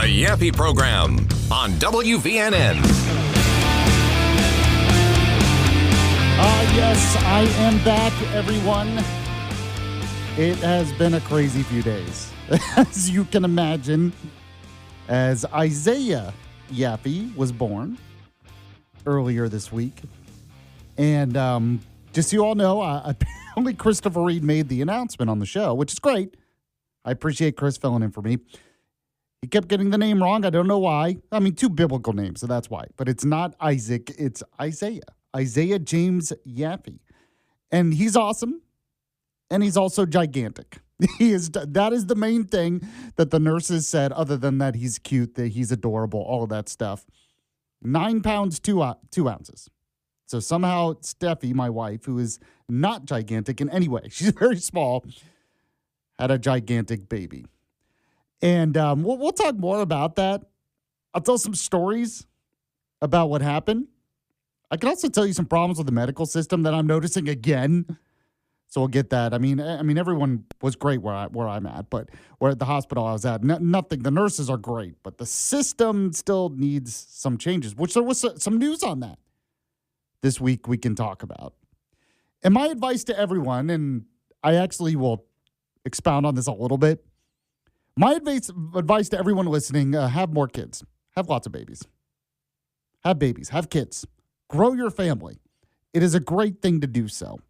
Yaffee program on WVNN. Yes, I am back, everyone. It has been a crazy few days, as you can imagine, as Isaiah Yaffee was born earlier this week. And just so you all know, apparently Christopher Reed made the announcement on the show, which is great. I appreciate Chris filling in for me. He kept getting the name wrong. I don't know why. I mean, two biblical names, so that's why. But it's not Isaac, it's Isaiah. Isaiah James Yaffee. And he's awesome. And he's also gigantic. That is the main thing that the nurses said, other than that he's cute, that he's adorable, all of that stuff. 9 pounds, 2 ounces. So somehow Steffi, my wife, who is not gigantic in any way, she's very small, had a gigantic baby. And we'll talk more about that. I'll tell some stories about what happened. I can also tell you some problems with the medical system that I'm noticing again. So we'll get that. I mean, everyone was great where I'm at, but where at the hospital I was at, nothing. The nurses are great, but the system still needs some changes, which there was some news on that this week we can talk about. And my advice to everyone, and I actually will expound on this a little bit. My advice to everyone listening, have more kids. Have lots of babies. Have babies. Have kids. Grow your family. It is a great thing to do so.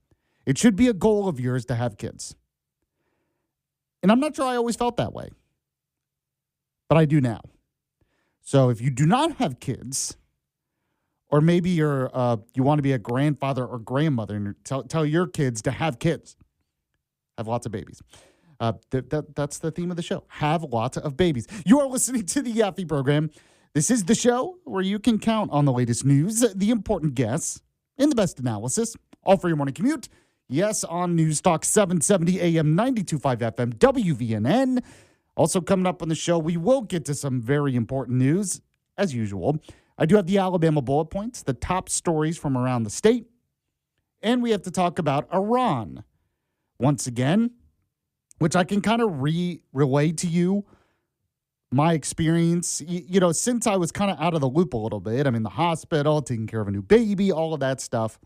It should be a goal of yours to have kids. And I'm not sure I always felt that way, but I do now. So if you do not have kids, or maybe you want to be a grandfather or grandmother and tell your kids to have kids, have lots of babies. That's the theme of the show. Have lots of babies. You are listening to the Yaffee program. This is the show where you can count on the latest news, the important guests, and the best analysis, all for your morning commute. Yes, on News Talk 770 AM 92.5 FM WVNN. Also coming up on the show, we will get to some very important news, as usual. I do have the Alabama bullet points, the top stories from around the state, and we have to talk about Iran once again, which I can kind of relay to you my experience, since I was kind of out of the loop a little bit. I'm in the hospital, taking care of a new baby, all of that stuff.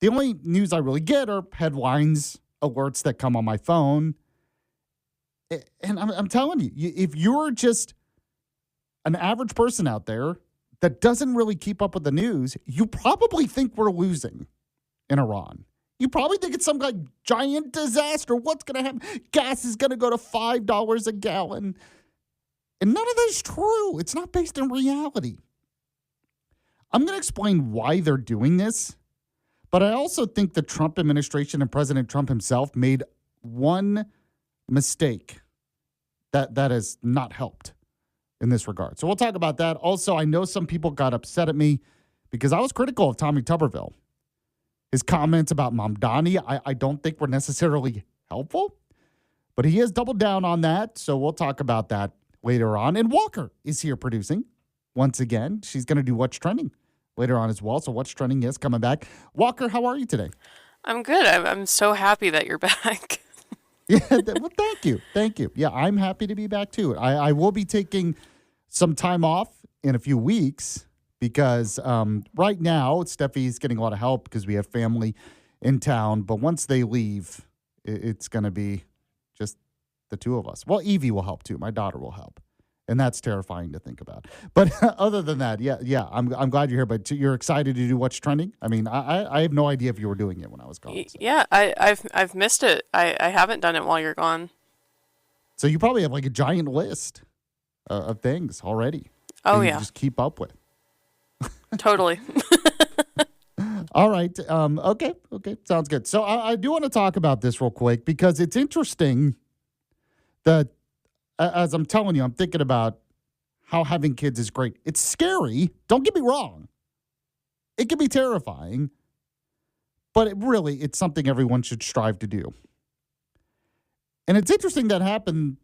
The only news I really get are headlines, alerts that come on my phone. And I'm telling you, if you're just an average person out there that doesn't really keep up with the news, you probably think we're losing in Iran. You probably think it's some like giant disaster. What's going to happen? Gas is going to go to $5 a gallon. And none of that is true. It's not based in reality. I'm going to explain why they're doing this. But I also think the Trump administration and President Trump himself made one mistake that has not helped in this regard. So we'll talk about that. Also, I know some people got upset at me because I was critical of Tommy Tuberville. His comments about Mamdani, I don't think were necessarily helpful, but he has doubled down on that. So we'll talk about that later on. And Walker is here producing once again. She's going to do What's Trending later on as well. So What's Trending is coming back. Walker, how are you today? I'm good. I'm so happy that you're back. Yeah, well, thank you. Thank you. Yeah, I'm happy to be back too. I will be taking some time off in a few weeks because right now Steffi's getting a lot of help because we have family in town. But once they leave, it's going to be just the two of us. Well, Evie will help too. My daughter will help. And that's terrifying to think about. But other than that, yeah, I'm glad you're here. But you're excited to do What's Trending? I mean, I have no idea if you were doing it when I was gone. So. Yeah, I've missed it. I haven't done it while you're gone. So you probably have like a giant list of things already. Oh, that you yeah. just keep up with. Totally. All right. Okay. Sounds good. So I do want to talk about this real quick because it's interesting that as I'm telling you, I'm thinking about how having kids is great. It's scary. Don't get me wrong. It can be terrifying, but it's something everyone should strive to do. And it's interesting that happened.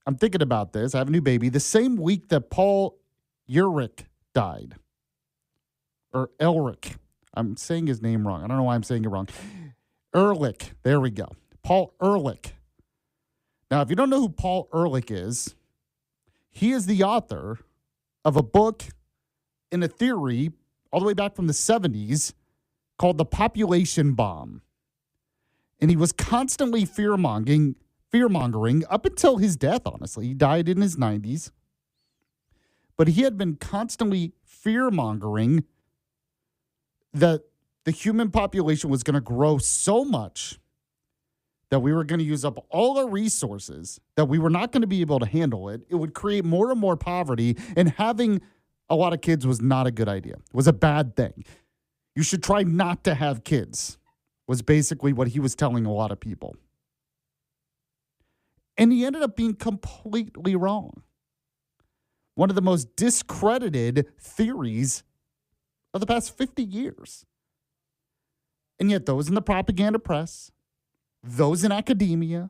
I'm thinking about this. I have a new baby the same week that Paul Ehrlich died. Or Elric. I'm saying his name wrong. I don't know why I'm saying it wrong. Ehrlich. There we go. Paul Ehrlich. Now, if you don't know who Paul Ehrlich is, He is the author of a book and a theory all the way back from the 70s called the population bomb. And he was constantly fear-mongering up until his death, honestly. He died in his 90s. But he had been constantly fear-mongering that the human population was going to grow so much that we were going to use up all our resources, that we were not going to be able to handle it. It would create more and more poverty, and having a lot of kids was not a good idea. It was a bad thing. You should try not to have kids, was basically what he was telling a lot of people. And he ended up being completely wrong. One of the most discredited theories of the past 50 years. And yet those in the propaganda press, those in academia,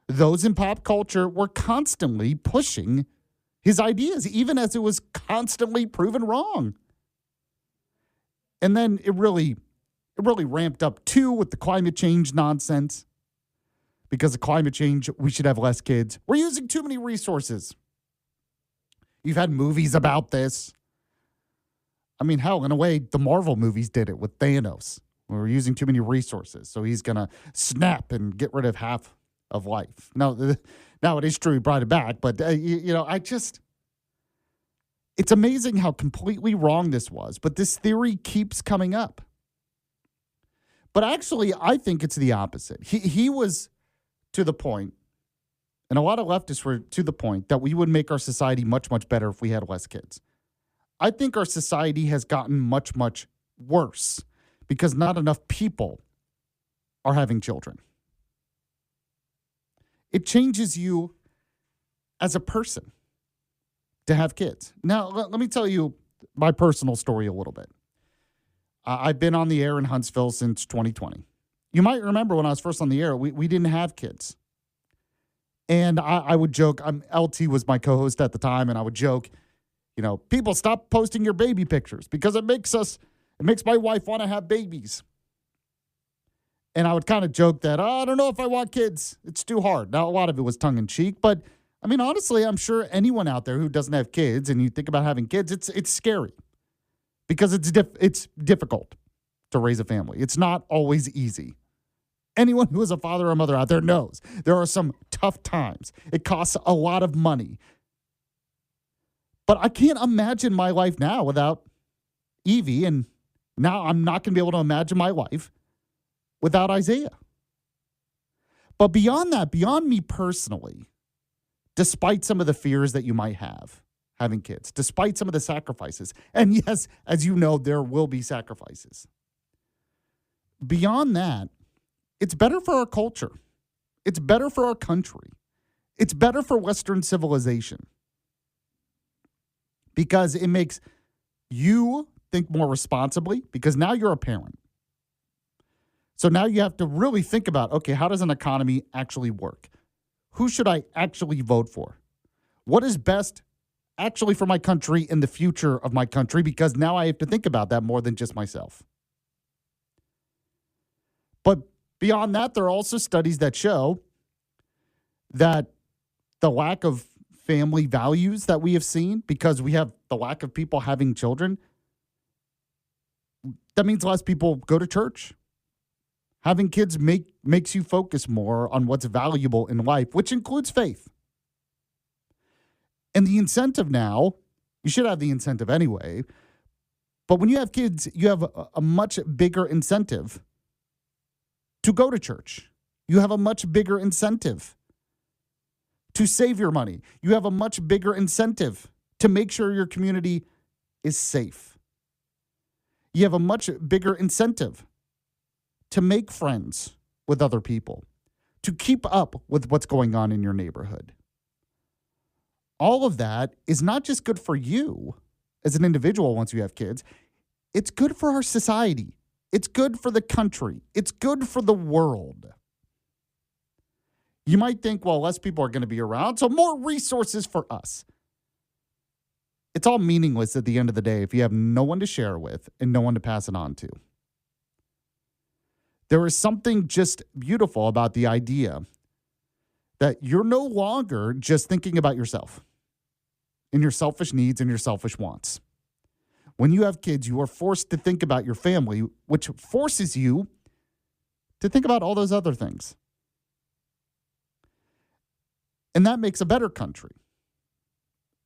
those in pop culture were constantly pushing his ideas, even as it was constantly proven wrong. And then it really ramped up too with the climate change nonsense. Because of climate change, we should have less kids. We're using too many resources. You've had movies about this. I mean, hell, in a way, the Marvel movies did it with Thanos. We're using too many resources, so he's going to snap and get rid of half of life. Now it is true he brought it back, but, it's amazing how completely wrong this was, but this theory keeps coming up. But actually, I think it's the opposite. He was to the point, and a lot of leftists were to the point, that we would make our society much, much better if we had less kids. I think our society has gotten much, much worse because not enough people are having children. It changes you as a person to have kids. Now, let me tell you my personal story a little bit. I've been on the air in Huntsville since 2020. You might remember when I was first on the air, we didn't have kids. And I would joke, LT was my co-host at the time, and I would joke, people stop posting your baby pictures because it makes my wife want to have babies. And I would kind of joke that, I don't know if I want kids. It's too hard. Now, a lot of it was tongue in cheek, but I mean, honestly, I'm sure anyone out there who doesn't have kids and you think about having kids, it's scary because it's difficult to raise a family. It's not always easy. Anyone who is a father or mother out there knows there are some tough times. It costs a lot of money. But I can't imagine my life now without Evie, and now I'm not going to be able to imagine my life without Isaiah. But beyond that, beyond me personally, despite some of the fears that you might have having kids, despite some of the sacrifices, and yes, as you know, there will be sacrifices. Beyond that, it's better for our culture. It's better for our country. It's better for Western civilization. Because it makes you think more responsibly, because now you're a parent. So now you have to really think about, okay, how does an economy actually work? Who should I actually vote for? What is best actually for my country and the future of my country? Because now I have to think about that more than just myself. But beyond that, there are also studies that show that the lack of family values that we have seen, because we have the lack of people having children, that means less people go to church. Having kids makes you focus more on what's valuable in life, which includes faith. And the incentive now, you should have the incentive anyway, but when you have kids, you have a much bigger incentive to go to church. You have a much bigger incentive to save your money. You have a much bigger incentive to make sure your community is safe. You have a much bigger incentive to make friends with other people, to keep up with what's going on in your neighborhood. All of that is not just good for you as an individual once you have kids. It's good for our society. It's good for the country. It's good for the world. You might think, well, less people are going to be around, so more resources for us. It's all meaningless at the end of the day if you have no one to share with and no one to pass it on to. There is something just beautiful about the idea that you're no longer just thinking about yourself. in your selfish needs and your selfish wants. When you have kids, you are forced to think about your family, which forces you to think about all those other things. And that makes a better country.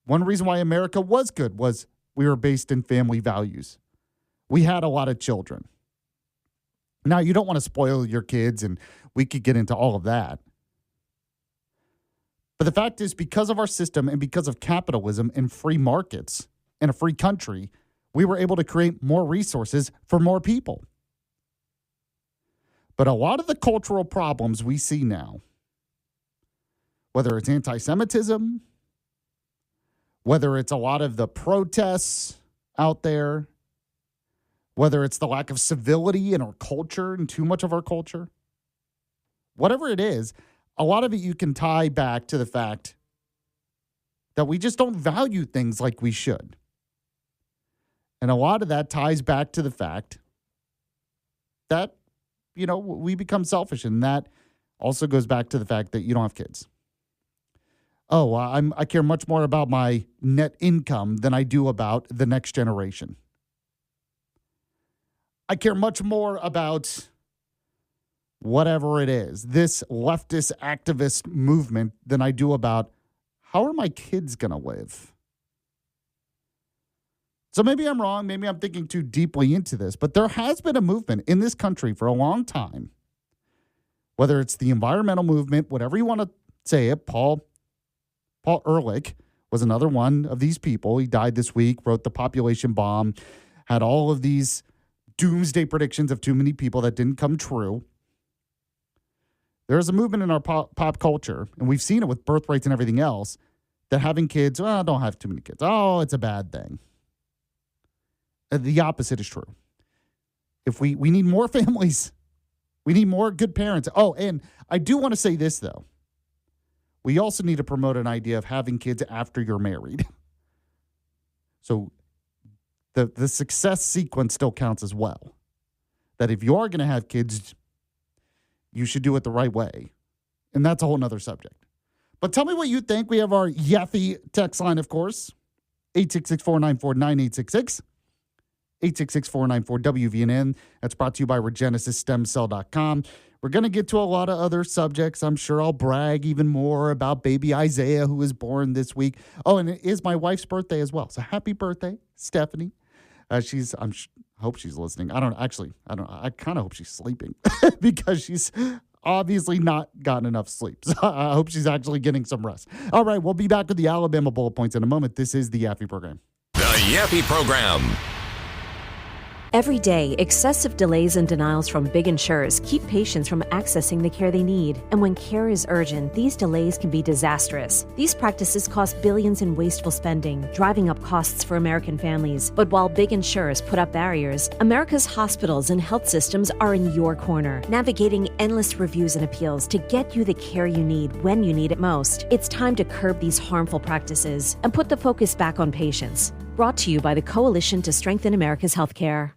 One reason why America was good was we were based in family values. We had a lot of children. Now, you don't want to spoil your kids, and we could get into all of that. But the fact is, because of our system and because of capitalism and free markets in a free country, we were able to create more resources for more people. But a lot of the cultural problems we see now, whether it's anti-Semitism, whether it's a lot of the protests out there, whether it's the lack of civility in our culture and too much of our culture, whatever it is, a lot of it you can tie back to the fact that we just don't value things like we should. And a lot of that ties back to the fact that, we become selfish. And that also goes back to the fact that you don't have kids. Oh, I care much more about my net income than I do about the next generation. I care much more about whatever it is, this leftist activist movement, than I do about how are my kids going to live? So maybe I'm wrong. Maybe I'm thinking too deeply into this, but there has been a movement in this country for a long time, whether it's the environmental movement, whatever you want to say it. Paul Ehrlich was another one of these people. He died this week, wrote The Population Bomb, had all of these doomsday predictions of too many people that didn't come true. There is a movement in our pop culture, and we've seen it with birth rates and everything else, that having kids, don't have too many kids. Oh, it's a bad thing. The opposite is true. If we need more families, we need more good parents. Oh, and I do want to say this, though. We also need to promote an idea of having kids after you're married. So the success sequence still counts as well. That if you are going to have kids, you should do it the right way. And that's a whole nother subject. But tell me what you think. We have our Yaffee text line, of course. 866-494-9866. 866-494-WVNN. That's brought to you by RegenesisStemCell.com. We're going to get to a lot of other subjects. I'm sure I'll brag even more about baby Isaiah, who was born this week. Oh, and it is my wife's birthday as well. So happy birthday, Stephanie. I hope she's listening. I don't know. I kind of hope she's sleeping because she's obviously not gotten enough sleep. So I hope she's actually getting some rest. All right, we'll be back with the Alabama bullet points in a moment. This is the Yaffee program. The Yaffee program. Every day, excessive delays and denials from big insurers keep patients from accessing the care they need. And when care is urgent, these delays can be disastrous. These practices cost billions in wasteful spending, driving up costs for American families. But while big insurers put up barriers, America's hospitals and health systems are in your corner, navigating endless reviews and appeals to get you the care you need when you need it most. It's time to curb these harmful practices and put the focus back on patients. Brought to you by the Coalition to Strengthen America's Healthcare.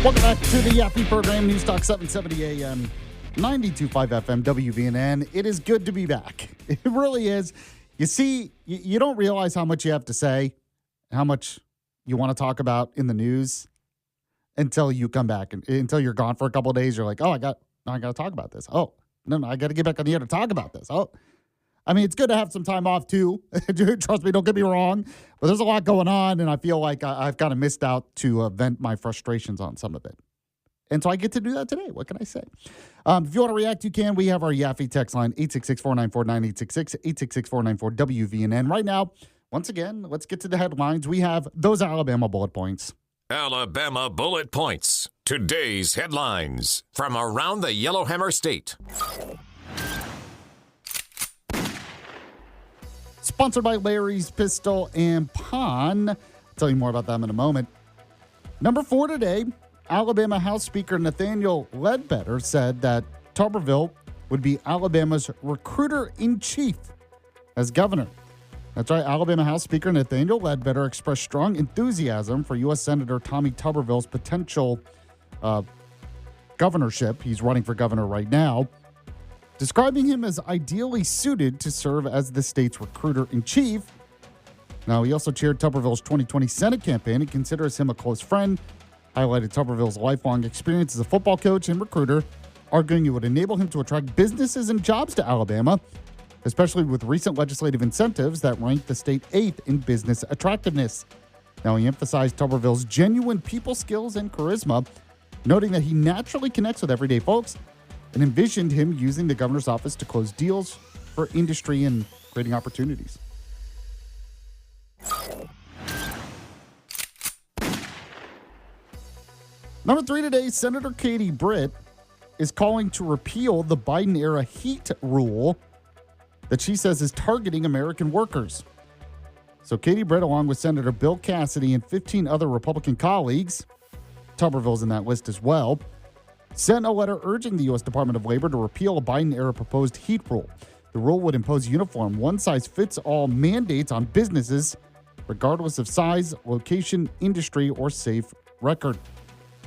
Welcome back to the Yaffee program, News Talk 770 AM, 92.5 FM, WVNN. It is good to be back. It really is. You see, you don't realize how much you have to say, how much you want to talk about in the news until you come back. And until you're gone for a couple of days, you're like, oh, I got to talk about this. Oh, no, I got to get back on the air to talk about this. Oh, I mean, it's good to have some time off, too. Trust me, don't get me wrong. But there's a lot going on, and I feel like I've kind of missed out to vent my frustrations on some of it. And so I get to do that today. What can I say? If you want to react, you can. We have our Yaffee text line, 866-494-9866, 866-494-WVNN. Right now, once again, let's get to the headlines. We have those Alabama bullet points. Alabama bullet points. Today's headlines from around the Yellowhammer State. Sponsored by Larry's Pistol and Pawn. I'll tell you more about them in a moment. Number 4 today, Alabama House Speaker Nathaniel Ledbetter said that Tuberville would be Alabama's recruiter-in-chief as governor. That's right, Alabama House Speaker Nathaniel Ledbetter expressed strong enthusiasm for U.S. Senator Tommy Tuberville's potential governorship. He's running for governor right now, describing him as ideally suited to serve as the state's recruiter-in-chief. Now, he also chaired Tuberville's 2020 Senate campaign and considers him a close friend, highlighted Tuberville's lifelong experience as a football coach and recruiter, arguing it would enable him to attract businesses and jobs to Alabama, especially with recent legislative incentives that ranked the state 8th in business attractiveness. Now, he emphasized Tuberville's genuine people skills and charisma, noting that he naturally connects with everyday folks and envisioned him using the governor's office to close deals for industry and creating opportunities. Number 3 today, Senator Katie Britt is calling to repeal the Biden-era heat rule that she says is targeting American workers. So Katie Britt, along with Senator Bill Cassidy and 15 other Republican colleagues, Tuberville's in that list as well, sent a letter urging the U.S. Department of Labor to repeal a Biden-era proposed heat rule. The rule would impose uniform, one-size-fits-all mandates on businesses, regardless of size, location, industry, or safe record.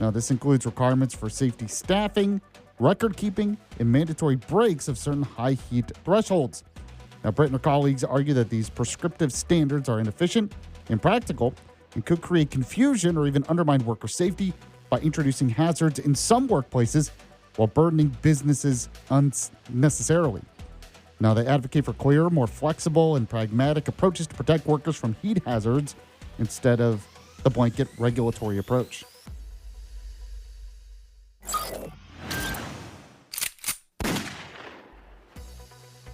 Now, this includes requirements for safety staffing, record keeping, and mandatory breaks of certain high heat thresholds. Now, Britt and her colleagues argue that these prescriptive standards are inefficient, impractical, and could create confusion or even undermine worker safety by introducing hazards in some workplaces while burdening businesses unnecessarily. Now, they advocate for clearer, more flexible, and pragmatic approaches to protect workers from heat hazards instead of the blanket regulatory approach.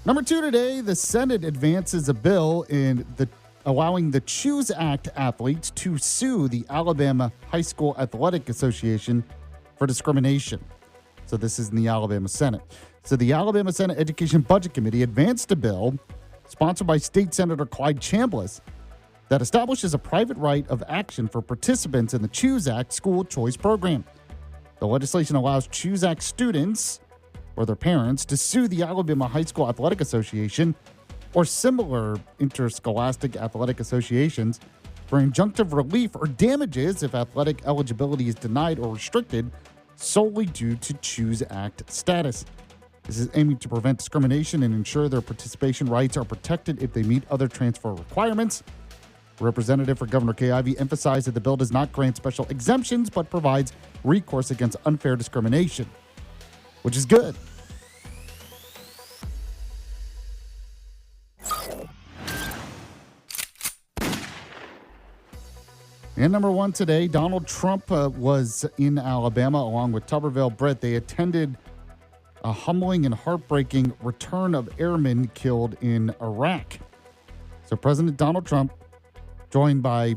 Number 2 today, the Senate advances a bill allowing the Choose Act athletes to sue the Alabama High School Athletic Association for discrimination. So this is in the Alabama Senate. So the Alabama Senate Education Budget Committee advanced a bill sponsored by State Senator Clyde Chambliss that establishes a private right of action for participants in the Choose Act school choice program. The legislation allows Choose Act students or their parents to sue the Alabama High School Athletic Association or similar interscholastic athletic associations for injunctive relief or damages if athletic eligibility is denied or restricted solely due to Choose Act status. This is aiming to prevent discrimination and ensure their participation rights are protected if they meet other transfer requirements. Representative for Governor Kay Ivey emphasized that the bill does not grant special exemptions but provides recourse against unfair discrimination, which is good. And number 1 today, Donald Trump was in Alabama along with Tuberville Britt. They attended a humbling and heartbreaking return of airmen killed in Iraq. So President Donald Trump, joined by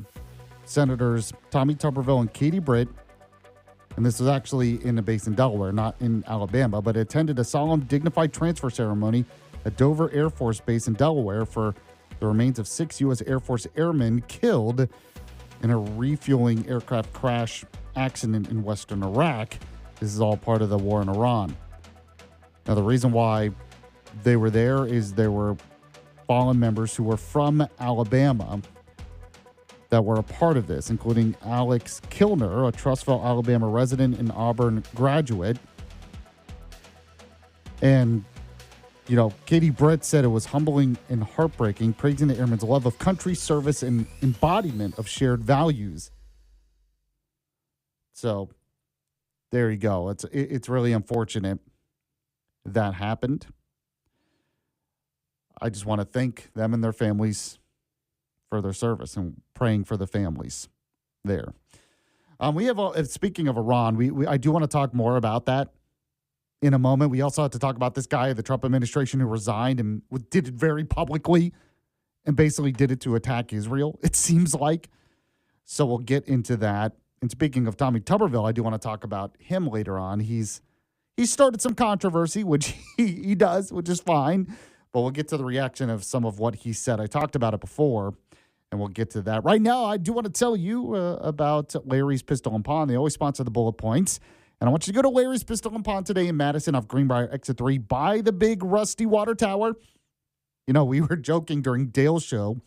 Senators Tommy Tuberville and Katie Britt, and this was actually in a base in Delaware, not in Alabama, but attended a solemn, dignified transfer ceremony at Dover Air Force Base in Delaware for the remains of 6 U.S. Air Force airmen killed in a refueling aircraft crash accident in western Iraq. This is all part of the war in Iran. Now, the reason why they were there is there were fallen members who were from Alabama that were a part of this, including Alex Kilner, a Trussville, Alabama resident and Auburn graduate. And, you know, Katie Britt said it was humbling and heartbreaking, praising the airmen's love of country, service, and embodiment of shared values. So there you go. It's really unfortunate that happened. I just want to thank them and their families for their service and praying for the families there. We have, speaking of Iran, I do want to talk more about that in a moment. We also have to talk about this guy, the Trump administration, who resigned and did it very publicly and basically did it to attack Israel, it seems like. So we'll get into that. And speaking of Tommy Tuberville, I do want to talk about him later on. He started some controversy, which he does, which is fine. But we'll get to the reaction of some of what he said. I talked about it before, and we'll get to that. Right now, I do want to tell you about Larry's Pistol and Pawn. They always sponsor the Bullet Points. And I want you to go to Larry's Pistol and Pawn today in Madison off Greenbrier Exit 3 by the big rusty water tower. You know, we were joking during Dale's show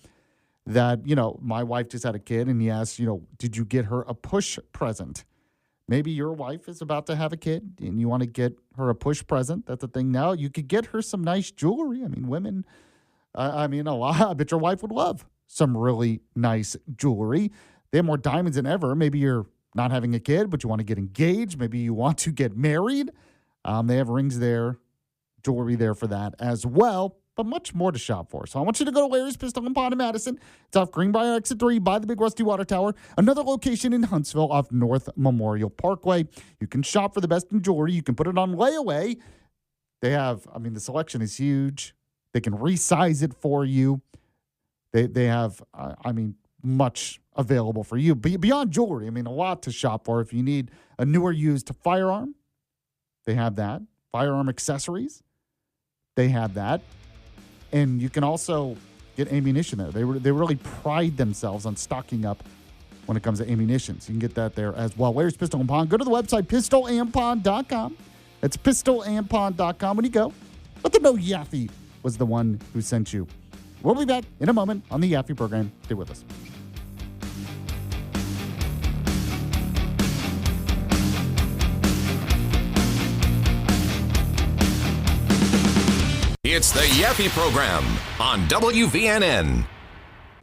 that, you know, my wife just had a kid, and he asked, you know, did you get her a push present? Maybe your wife is about to have a kid and you want to get her a push present. That's a thing now. You could get her some nice jewelry. I mean, women, a lot. I bet your wife would love some really nice jewelry. They have more diamonds than ever. Maybe you're not having a kid, but you want to get engaged. Maybe you want to get married. They have rings there, jewelry there for that as well, but much more to shop for. So I want you to go to Larry's Pistol and Pond in Madison. It's off Greenbrier Exit 3 by the Big Rusty Water Tower. Another location in Huntsville off North Memorial Parkway. You can shop for the best in jewelry. You can put it on layaway. They have, the selection is huge. They can resize it for you. They have, much available for you. Beyond jewelry, a lot to shop for. If you need a newer used firearm, they have that. Firearm accessories, they have that. And you can also get ammunition there. They really pride themselves on stocking up when it comes to ammunition. So you can get that there as well. Larry's Pistol and Pond. Go to the website, pistolandpond.com. It's pistolandpond.com. When you go, let them know Yaffee was the one who sent you. We'll be back in a moment on the Yaffee program. Stay with us. It's the Yaffee program on WVNN.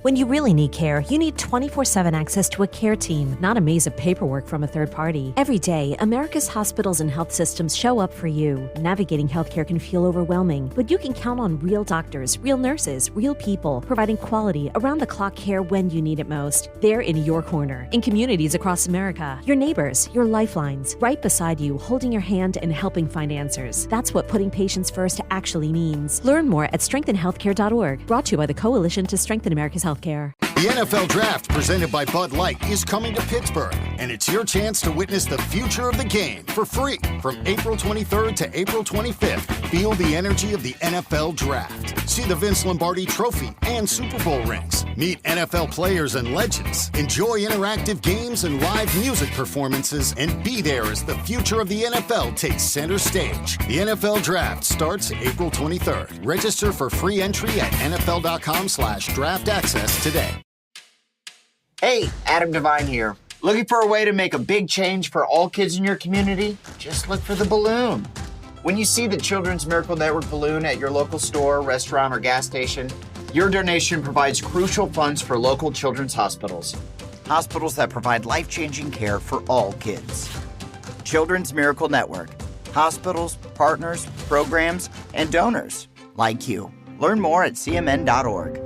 When you really need care, you need 24/7 access to a care team, not a maze of paperwork from a third party. Every day, America's hospitals and health systems show up for you. Navigating healthcare can feel overwhelming, but you can count on real doctors, real nurses, real people, providing quality, around-the-clock care when you need it most. They're in your corner, in communities across America. Your neighbors, your lifelines, right beside you, holding your hand and helping find answers. That's what putting patients first actually means. Learn more at strengthenhealthcare.org. Brought to you by the Coalition to Strengthen America's Healthcare. The NFL Draft, presented by Bud Light, is coming to Pittsburgh, and it's your chance to witness the future of the game for free from April 23rd to April 25th. Feel the energy of the NFL Draft. See the Vince Lombardi Trophy and Super Bowl rings. Meet NFL players and legends. Enjoy interactive games and live music performances, and be there as the future of the NFL takes center stage. The NFL Draft starts April 23rd. Register for free entry at NFL.com/draft access today. Hey, Adam Devine here. Looking for a way to make a big change for all kids in your community? Just look for the balloon. When you see the Children's Miracle Network balloon at your local store, restaurant, or gas station, your donation provides crucial funds for local children's hospitals. Hospitals that provide life-changing care for all kids. Children's Miracle Network. Hospitals, partners, programs, and donors like you. Learn more at cmn.org.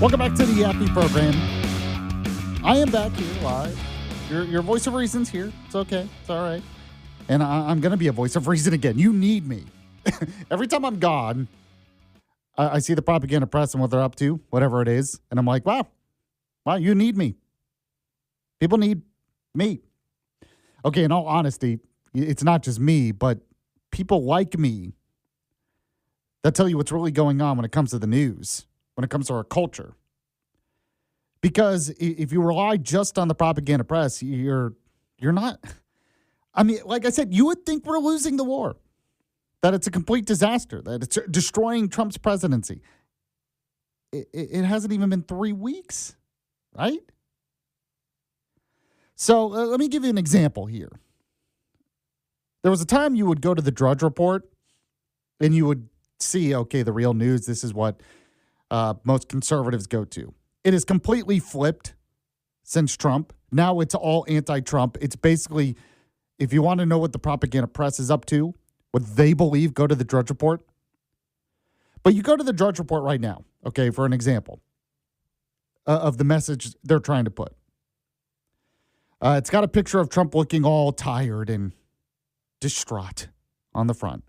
Welcome back to the Yaffee program. I am back here live. Your voice of reason's here. It's okay. It's all right. And I'm going to be a voice of reason again. You need me. Every time I'm gone, I see the propaganda press and what they're up to, whatever it is. And I'm like, wow, you need me. People need me. Okay, in all honesty, it's not just me, but people like me that tell you what's really going on when it comes to the news, when it comes to our culture. Because if you rely just on the propaganda press, you're not. Like I said, you would think we're losing the war, that it's a complete disaster, that it's destroying Trump's presidency. It hasn't even been 3 weeks, right? So let me give you an example here. There was a time you would go to the Drudge Report and you would see, okay, the real news, this is what most conservatives go to. It is completely flipped since Trump. Now it's all anti-Trump. It's basically, if you want to know what the propaganda press is up to, what they believe, go to the Drudge Report. But you go to the Drudge Report right now, okay, for an example of the message they're trying to put. It's got a picture of Trump looking all tired and distraught on the front.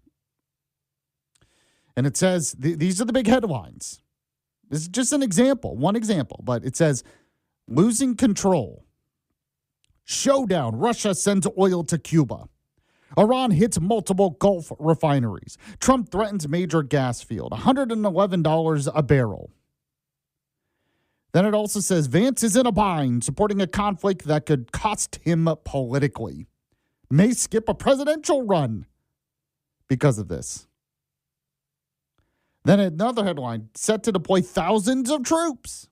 And it says, these are the big headlines. This is just an example, one example, but it says, losing control. Showdown, Russia sends oil to Cuba. Iran hits multiple Gulf refineries. Trump threatens major gas field, $111 a barrel. Then it also says Vance is in a bind, supporting a conflict that could cost him politically. May skip a presidential run because of this. Then another headline, set to deploy thousands of troops.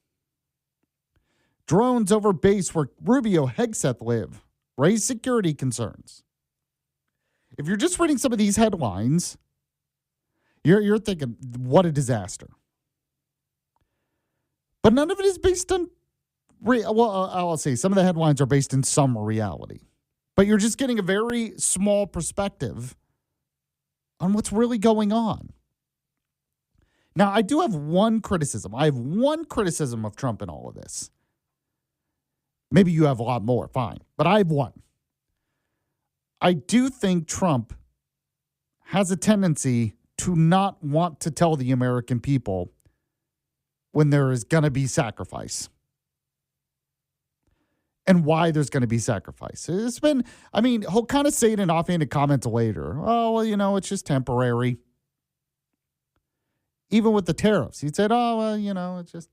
Drones over base where Rubio Hegseth live. Raise security concerns. If you're just reading some of these headlines, you're thinking, what a disaster. But none of it is based on, I'll say some of the headlines are based in some reality. But you're just getting a very small perspective on what's really going on. Now, I do have one criticism. I have one criticism of Trump in all of this. Maybe you have a lot more, fine. But I have one. I do think Trump has a tendency to not want to tell the American people when there is going to be sacrifice. And why there's going to be sacrifice. It's been, he'll kind of say it in offhanded comments later. Oh, well, it's just temporary. Even with the tariffs, he said, "Oh, well, it's just."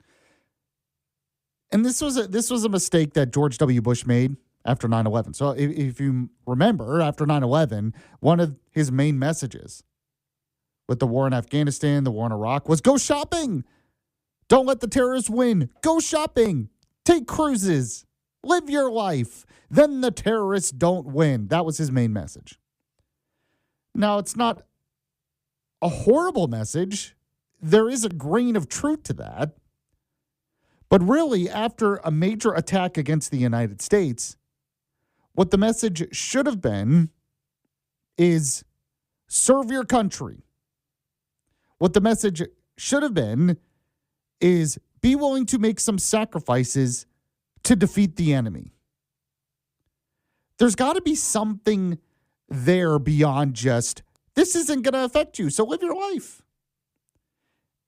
And this was a mistake that George W. Bush made after 9/11. So if you remember, after 9/11, one of his main messages with the war in Afghanistan, the war in Iraq, was go shopping. Don't let the terrorists win. Go shopping. Take cruises. Live your life. Then the terrorists don't win. That was his main message. Now, it's not a horrible message. There is a grain of truth to that. But really, after a major attack against the United States, what the message should have been is serve your country. What the message should have been is be willing to make some sacrifices to defeat the enemy. There's got to be something there beyond just, this isn't going to affect you, so live your life.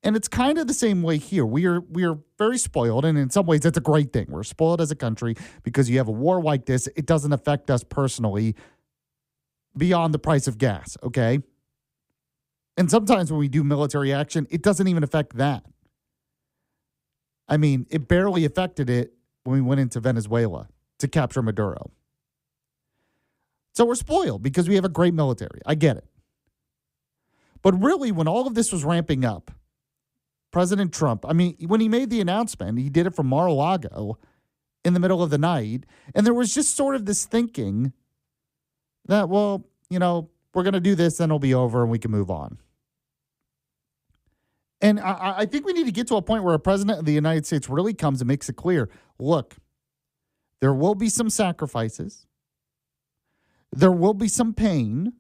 And it's kind of the same way here. We are very spoiled, and in some ways, it's a great thing. We're spoiled as a country because you have a war like this. It doesn't affect us personally beyond the price of gas, okay? And sometimes when we do military action, it doesn't even affect that. It barely affected it when we went into Venezuela to capture Maduro. So we're spoiled because we have a great military. I get it. But really, when all of this was ramping up, President Trump, when he made the announcement, he did it from Mar-a-Lago in the middle of the night. And there was just sort of this thinking that, we're going to do this, then it'll be over and we can move on. And I think we need to get to a point where a president of the United States really comes and makes it clear, look, there will be some sacrifices. There will be some pain.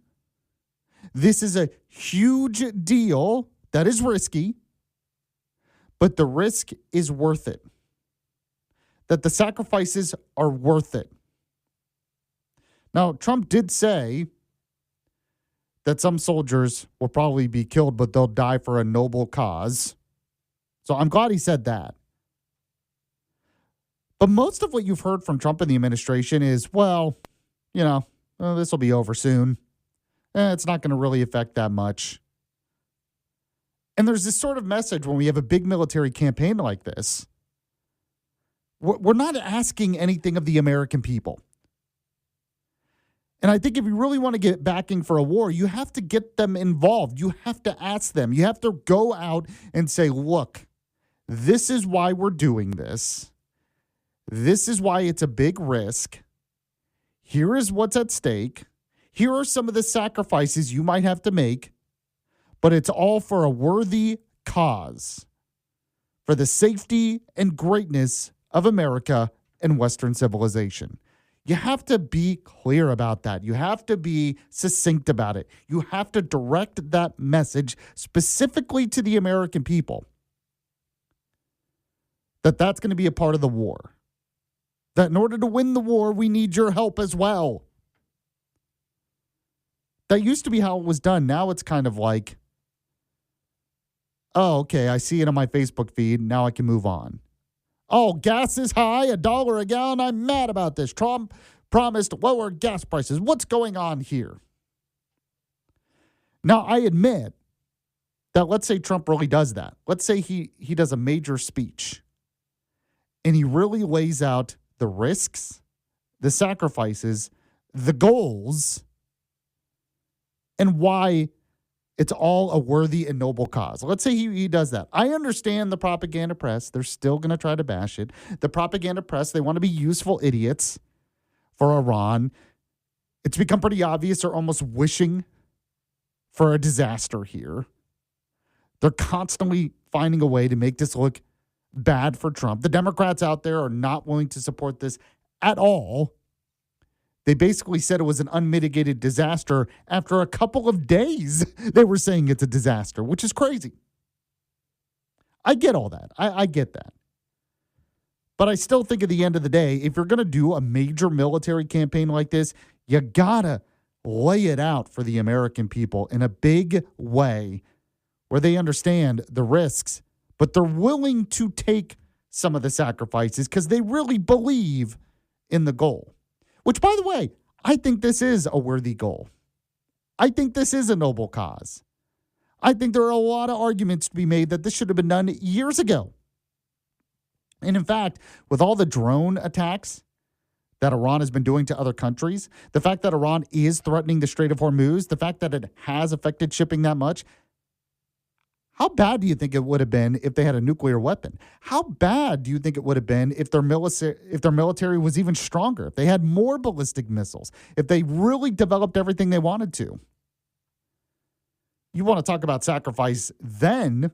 This is a huge deal that is risky. But the risk is worth it. That the sacrifices are worth it. Now, Trump did say that some soldiers will probably be killed, but they'll die for a noble cause. So I'm glad he said that. But most of what you've heard from Trump and the administration is, this will be over soon. It's not going to really affect that much. And there's this sort of message when we have a big military campaign like this. We're not asking anything of the American people. And I think if you really want to get backing for a war, you have to get them involved. You have to ask them. You have to go out and say, look, this is why we're doing this. This is why it's a big risk. Here is what's at stake. Here are some of the sacrifices you might have to make. But it's all for a worthy cause, for the safety and greatness of America and Western civilization. You have to be clear about that. You have to be succinct about it. You have to direct that message specifically to the American people that that's going to be a part of the war. That in order to win the war, we need your help as well. That used to be how it was done. Now it's kind of like, oh, okay, I see it on my Facebook feed. Now I can move on. Oh, gas is high, $1 a gallon. I'm mad about this. Trump promised lower gas prices. What's going on here? Now, I admit that let's say Trump really does that. Let's say he does a major speech and he really lays out the risks, the sacrifices, the goals, and why it's all a worthy and noble cause. Let's say he does that. I understand the propaganda press. They're still going to try to bash it. The propaganda press, they want to be useful idiots for Iran. It's become pretty obvious they're almost wishing for a disaster here. They're constantly finding a way to make this look bad for Trump. The Democrats out there are not willing to support this at all. They basically said it was an unmitigated disaster. After a couple of days, they were saying it's a disaster, which is crazy. I get all that. I get that. But I still think at the end of the day, if you're going to do a major military campaign like this, you got to lay it out for the American people in a big way where they understand the risks, but they're willing to take some of the sacrifices because they really believe in the goal. Which, by the way, I think this is a worthy goal. I think this is a noble cause. I think there are a lot of arguments to be made that this should have been done years ago. And in fact, with all the drone attacks that Iran has been doing to other countries, the fact that Iran is threatening the Strait of Hormuz, the fact that it has affected shipping that much, how bad do you think it would have been if they had a nuclear weapon? How bad do you think it would have been if their military was even stronger, if they had more ballistic missiles, if they really developed everything they wanted to? You want to talk about sacrifice then,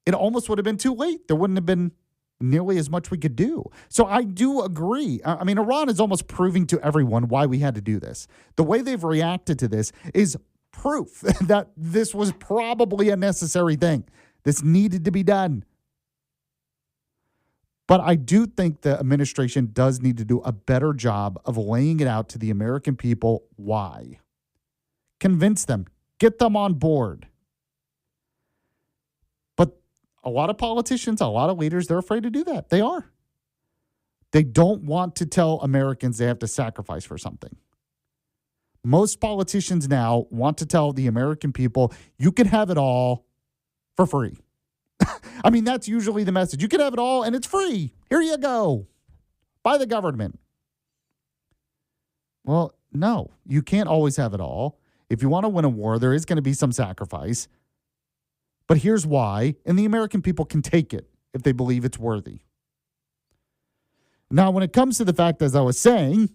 it almost would have been too late. There wouldn't have been nearly as much we could do. So I do agree. I mean, Iran is almost proving to everyone why we had to do this. The way they've reacted to this is proof that this was probably a necessary thing. This needed to be done. But I do think the administration does need to do a better job of laying it out to the American people why. Convince them. Get them on board. But a lot of politicians, a lot of leaders, they're afraid to do that. They are. They don't want to tell Americans they have to sacrifice for something. Most politicians now want to tell the American people, you can have it all for free. I mean, that's usually the message. You can have it all and it's free. Here you go. By the government. Well, no, you can't always have it all. If you want to win a war, there is going to be some sacrifice. But here's why, and the American people can take it if they believe it's worthy. Now, when it comes to the fact, as I was saying,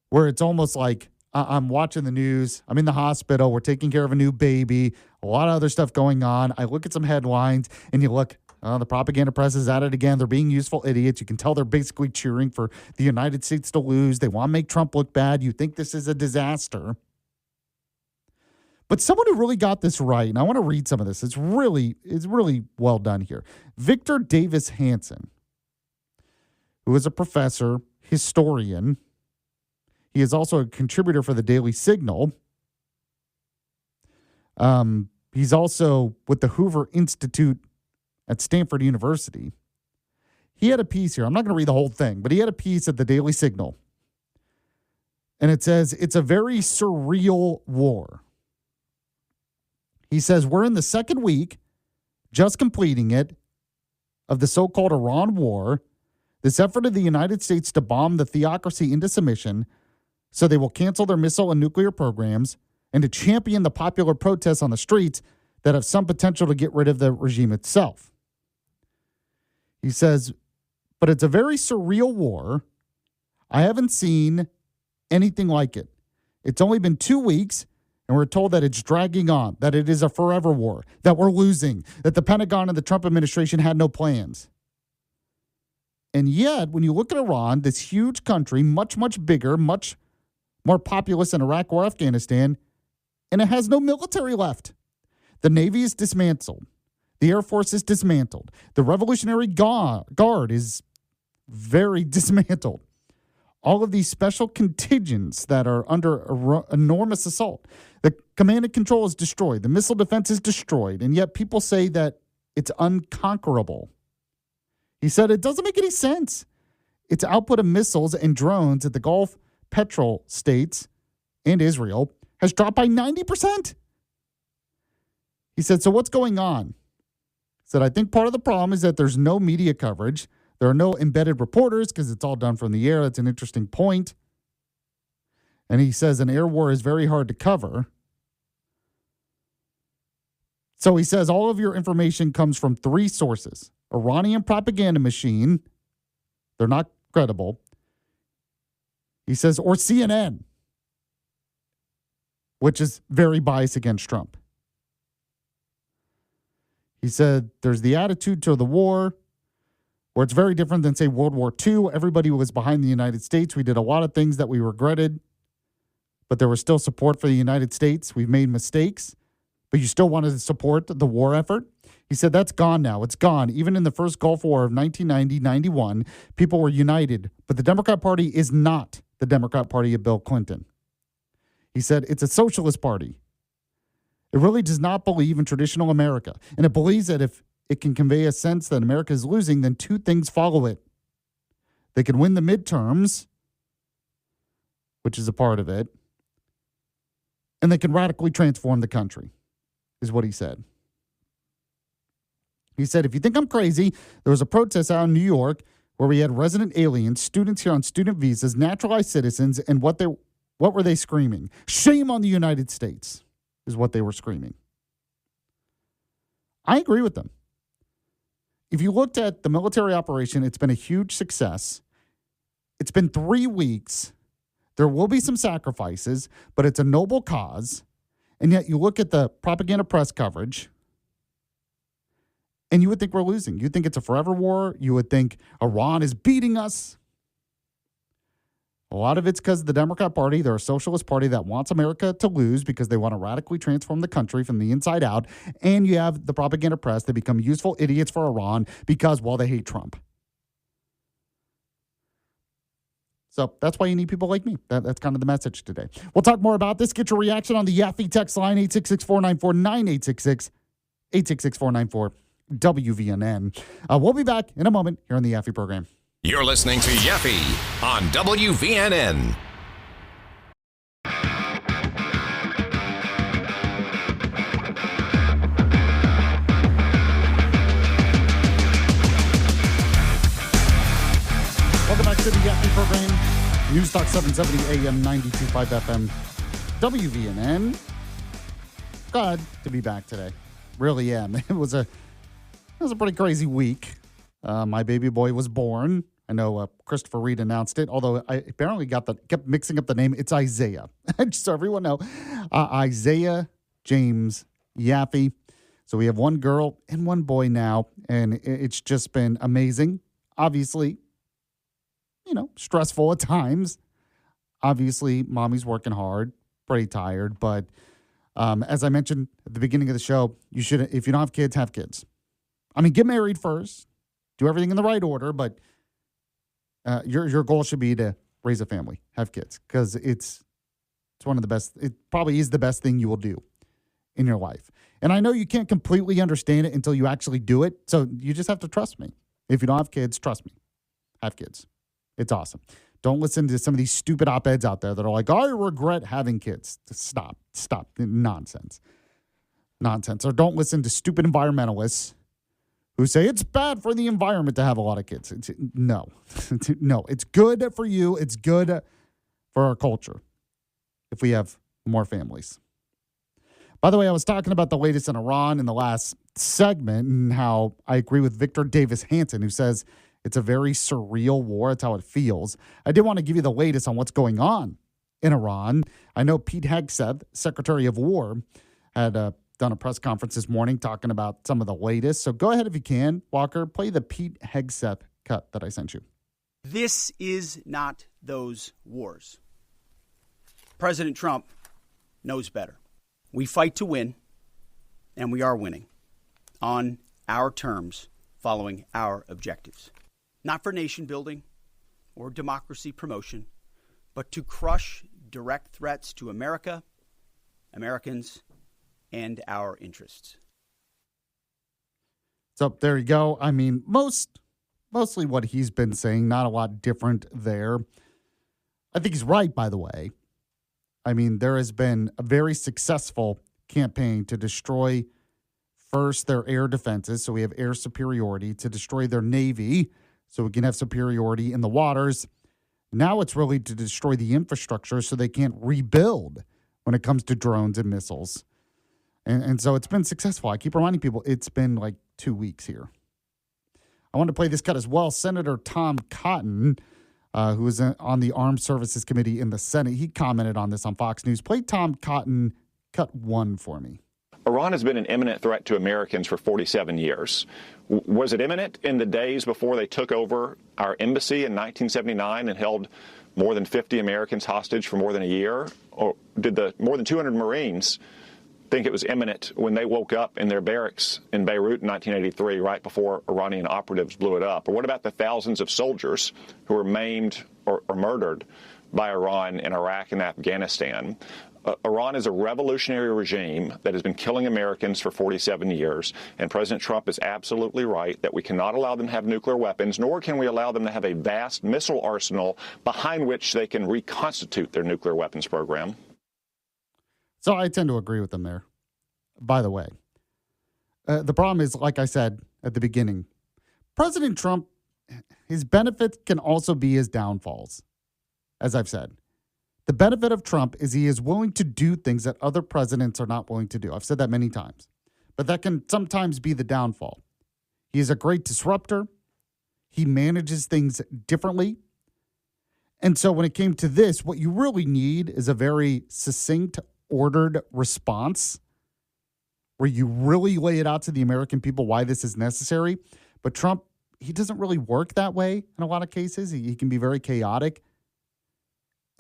where it's almost like I'm watching the news, I'm in the hospital, we're taking care of a new baby, a lot of other stuff going on. I look at some headlines, and you look, the propaganda press is at it again. They're being useful idiots. You can tell they're basically cheering for the United States to lose. They want to make Trump look bad. You think this is a disaster. But someone who really got this right, and I want to read some of this. It's really well done here. Victor Davis Hanson, who is a professor, historian. He is also a contributor for the Daily Signal. He's also with the Hoover Institute at Stanford University. He had a piece here. I'm not going to read the whole thing, but he had a piece at the Daily Signal. And it says, it's a very surreal war. He says, we're in the second week, just completing it, of the so-called Iran war, this effort of the United States to bomb the theocracy into submission so they will cancel their missile and nuclear programs and to champion the popular protests on the streets that have some potential to get rid of the regime itself. He says, but it's a very surreal war. I haven't seen anything like it. It's only been 2 weeks, and we're told that it's dragging on, that it is a forever war, that we're losing, that the Pentagon and the Trump administration had no plans. And yet, when you look at Iran, this huge country, much, much bigger, much more populous than Iraq or Afghanistan, and it has no military left. The Navy is dismantled. The Air Force is dismantled. The Revolutionary Guard is very dismantled. All of these special contingents that are under enormous assault. The command and control is destroyed. The missile defense is destroyed. And yet people say that it's unconquerable. He said it doesn't make any sense. Its output of missiles and drones at the Gulf petrol states and Israel has dropped by 90%. He said, so what's going on? Said, I think part of the problem is that there's no media coverage. There are no embedded reporters because it's all done from the air. That's an interesting point. And he says an air war is very hard to cover. So he says all of your information comes from three sources. Iranian propaganda machine. They're not credible. He says, or CNN, which is very biased against Trump. He said there's the attitude to the war where it's very different than, say, World War II. Everybody was behind the United States. We did a lot of things that we regretted, but there was still support for the United States. We've made mistakes, but you still wanted to support the war effort. He said that's gone now. It's gone. Even in the first Gulf War of 1990-91, people were united, but the Democrat Party is not the Democrat Party of Bill Clinton. He said it's a socialist party. It really does not believe in traditional America, and it believes that if it can convey a sense that America is losing, then two things follow it. They can win the midterms, which is a part of it, and they can radically transform the country, is what he said. He said, if you think I'm crazy, there was a protest out in New York where we had resident aliens, students here on student visas, naturalized citizens, and what were they screaming? Shame on the United States is what they were screaming. I agree with them. If you looked at the military operation, it's been a huge success. It's been 3 weeks. There will be some sacrifices, but it's a noble cause. And yet you look at the propaganda press coverage, and you would think we're losing. You think it's a forever war. You would think Iran is beating us. A lot of it's because the Democrat Party, they're a socialist party that wants America to lose because they want to radically transform the country from the inside out. And you have the propaganda press. They become useful idiots for Iran because, well, they hate Trump. So that's why you need people like me. That's kind of the message today. We'll talk more about this. Get your reaction on the Yaffee text line, 866-494-9866, 866-494-WVNN. We'll be back in a moment here on the Yaffee program. You're listening to Yaffee on WVNN. Welcome back to the Yaffee program. News Talk 770 AM 92.5 FM WVNN. Glad to be back today. Really am. It was a pretty crazy week. My baby boy was born. I know Christopher Reed announced it, although I apparently kept mixing up the name. It's Isaiah. Just so everyone know, Isaiah James Yaffee. So we have one girl and one boy now, and it's just been amazing. Obviously, stressful at times. Obviously, mommy's working hard, pretty tired. But as I mentioned at the beginning of the show, you should, if you don't have kids, have kids. I mean, get married first. Do everything in the right order, but your goal should be to raise a family, have kids, because it's one of the best. It probably is the best thing you will do in your life. And I know you can't completely understand it until you actually do it, so you just have to trust me. If you don't have kids, trust me. Have kids. It's awesome. Don't listen to some of these stupid op-eds out there that are like, I regret having kids. Stop. Nonsense. Or don't listen to stupid environmentalists who say it's bad for the environment to have a lot of kids. No, it's good for you. It's good for our culture if we have more families. By the way, I was talking about the latest in Iran in the last segment and how I agree with Victor Davis Hanson, who says it's a very surreal war. That's how it feels. I did want to give you the latest on what's going on in Iran. I know Pete Hegseth, Secretary of War, had done a press conference this morning talking about some of the latest. So go ahead if you can, Walker, play the Pete Hegseth cut that I sent you. This is not those wars. President Trump knows better. We fight to win, and we are winning on our terms, following our objectives. Not for nation building or democracy promotion, but to crush direct threats to America, Americans, and our interests. So there you go. I mean, mostly what he's been saying, not a lot different there. I think he's right, by the way. I mean, there has been a very successful campaign to destroy First, their air defenses, so we have air superiority, to destroy their navy, so we can have superiority in the waters. Now it's really to destroy the infrastructure so they can't rebuild when it comes to drones and missiles. And so it's been successful. I keep reminding people it's been like 2 weeks here. I want to play this cut as well. Senator Tom Cotton, who is on the Armed Services Committee in the Senate, he commented on this on Fox News. Play Tom Cotton cut 1 for me. Iran has been an imminent threat to Americans for 47 years. Was it imminent in the days before they took over our embassy in 1979 and held more than 50 Americans hostage for more than a year? Or did the more than 200 Marines think it was imminent when they woke up in their barracks in Beirut in 1983, right before Iranian operatives blew it up? Or what about the thousands of soldiers who were maimed or murdered by Iran in Iraq and Afghanistan? Iran is a revolutionary regime that has been killing Americans for 47 years, and President Trump is absolutely right that we cannot allow them to have nuclear weapons, nor can we allow them to have a vast missile arsenal behind which they can reconstitute their nuclear weapons program. So I tend to agree with them there, by the way. The problem is, like I said at the beginning, President Trump, his benefits can also be his downfalls, as I've said. The benefit of Trump is he is willing to do things that other presidents are not willing to do. I've said that many times. But that can sometimes be the downfall. He is a great disruptor. He manages things differently. And so when it came to this, what you really need is a very succinct, ordered response where you really lay it out to the American people why this is necessary. But Trump, he doesn't really work that way in a lot of cases. He can be very chaotic.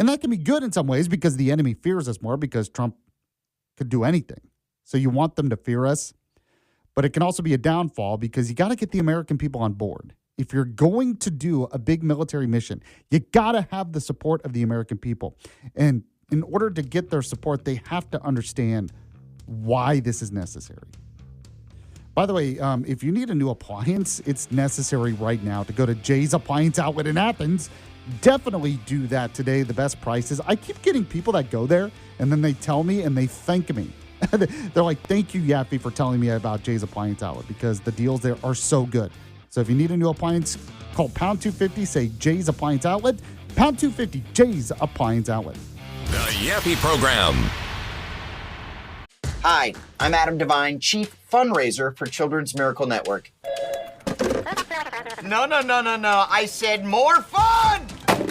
And that can be good in some ways because the enemy fears us more because Trump could do anything. So you want them to fear us. But it can also be a downfall because you got to get the American people on board. If you're going to do a big military mission, you got to have the support of the American people. And in order to get their support, they have to understand why this is necessary. By the way, if you need a new appliance, it's necessary right now to go to Jay's Appliance Outlet in Athens. Definitely do that today. The best prices. I keep getting people that go there and then they tell me and they thank me. They're like, thank you, Yaffee, for telling me about Jay's Appliance Outlet because the deals there are so good. So if you need a new appliance, call pound 250, say Jay's Appliance Outlet. Pound 250, Jay's Appliance Outlet. The Yaffee Program. Hi, I'm Adam Devine, Chief Fundraiser for Children's Miracle Network. No. I said more fun!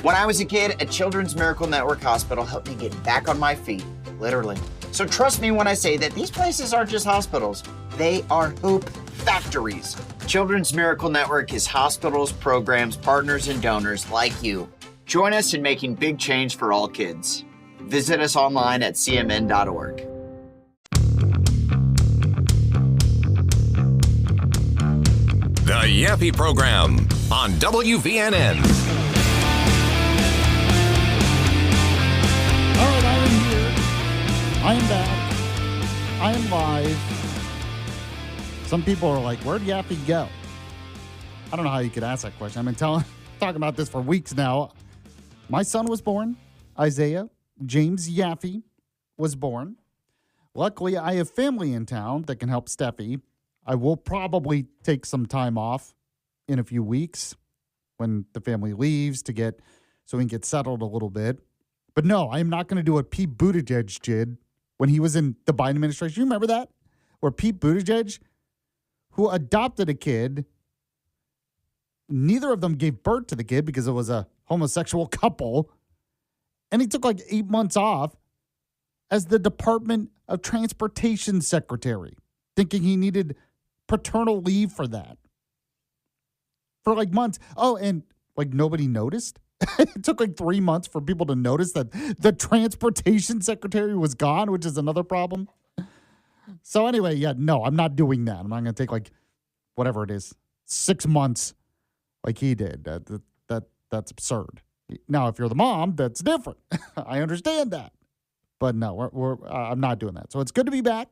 When I was a kid, a Children's Miracle Network hospital helped me get back on my feet, literally. So trust me when I say that these places aren't just hospitals. They are hope factories. Children's Miracle Network is hospitals, programs, partners, and donors like you. Join us in making big change for all kids. Visit us online at cmn.org. The Yaffee Program on WVNN. All right, I am here. I am back. I am live. Some people are like, where'd Yaffee go? I don't know how you could ask that question. I've been talking about this for weeks now. My son was born. Isaiah James Yaffee was born. Luckily, I have family in town that can help Steffi. I will probably take some time off in a few weeks when the family leaves so we can get settled a little bit. But no, I am not going to do what Pete Buttigieg did when he was in the Biden administration. You remember that? Where Pete Buttigieg, who adopted a kid, neither of them gave birth to the kid because it was a homosexual couple, and he took like 8 months off as the Department of Transportation secretary, thinking he needed paternal leave for that. For like months. Oh, and like nobody noticed? It took like 3 months for people to notice that the transportation secretary was gone, which is another problem. So anyway, yeah, no, I'm not doing that. I'm not going to take like whatever it is, 6 months like he did. That's absurd. Now, if you're the mom, that's different. I understand that. But no, I'm not doing that. So it's good to be back.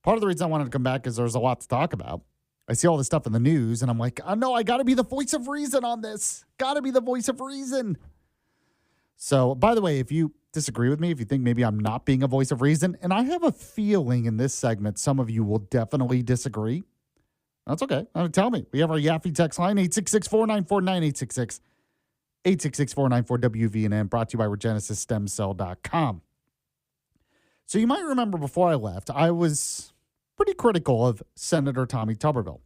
Part of the reason I wanted to come back is there's a lot to talk about. I see all this stuff in the news, and I'm like, oh, no, I got to be the voice of reason on this. Got to be the voice of reason. So, by the way, if you disagree with me, if you think maybe I'm not being a voice of reason, and I have a feeling in this segment some of you will definitely disagree. That's okay. Tell me. We have our Yaffee text line, 866-494-9866, 866-494-WVNN, brought to you by RegenesisStemCell.com. So you might remember before I left, I was pretty critical of Senator Tommy Tuberville.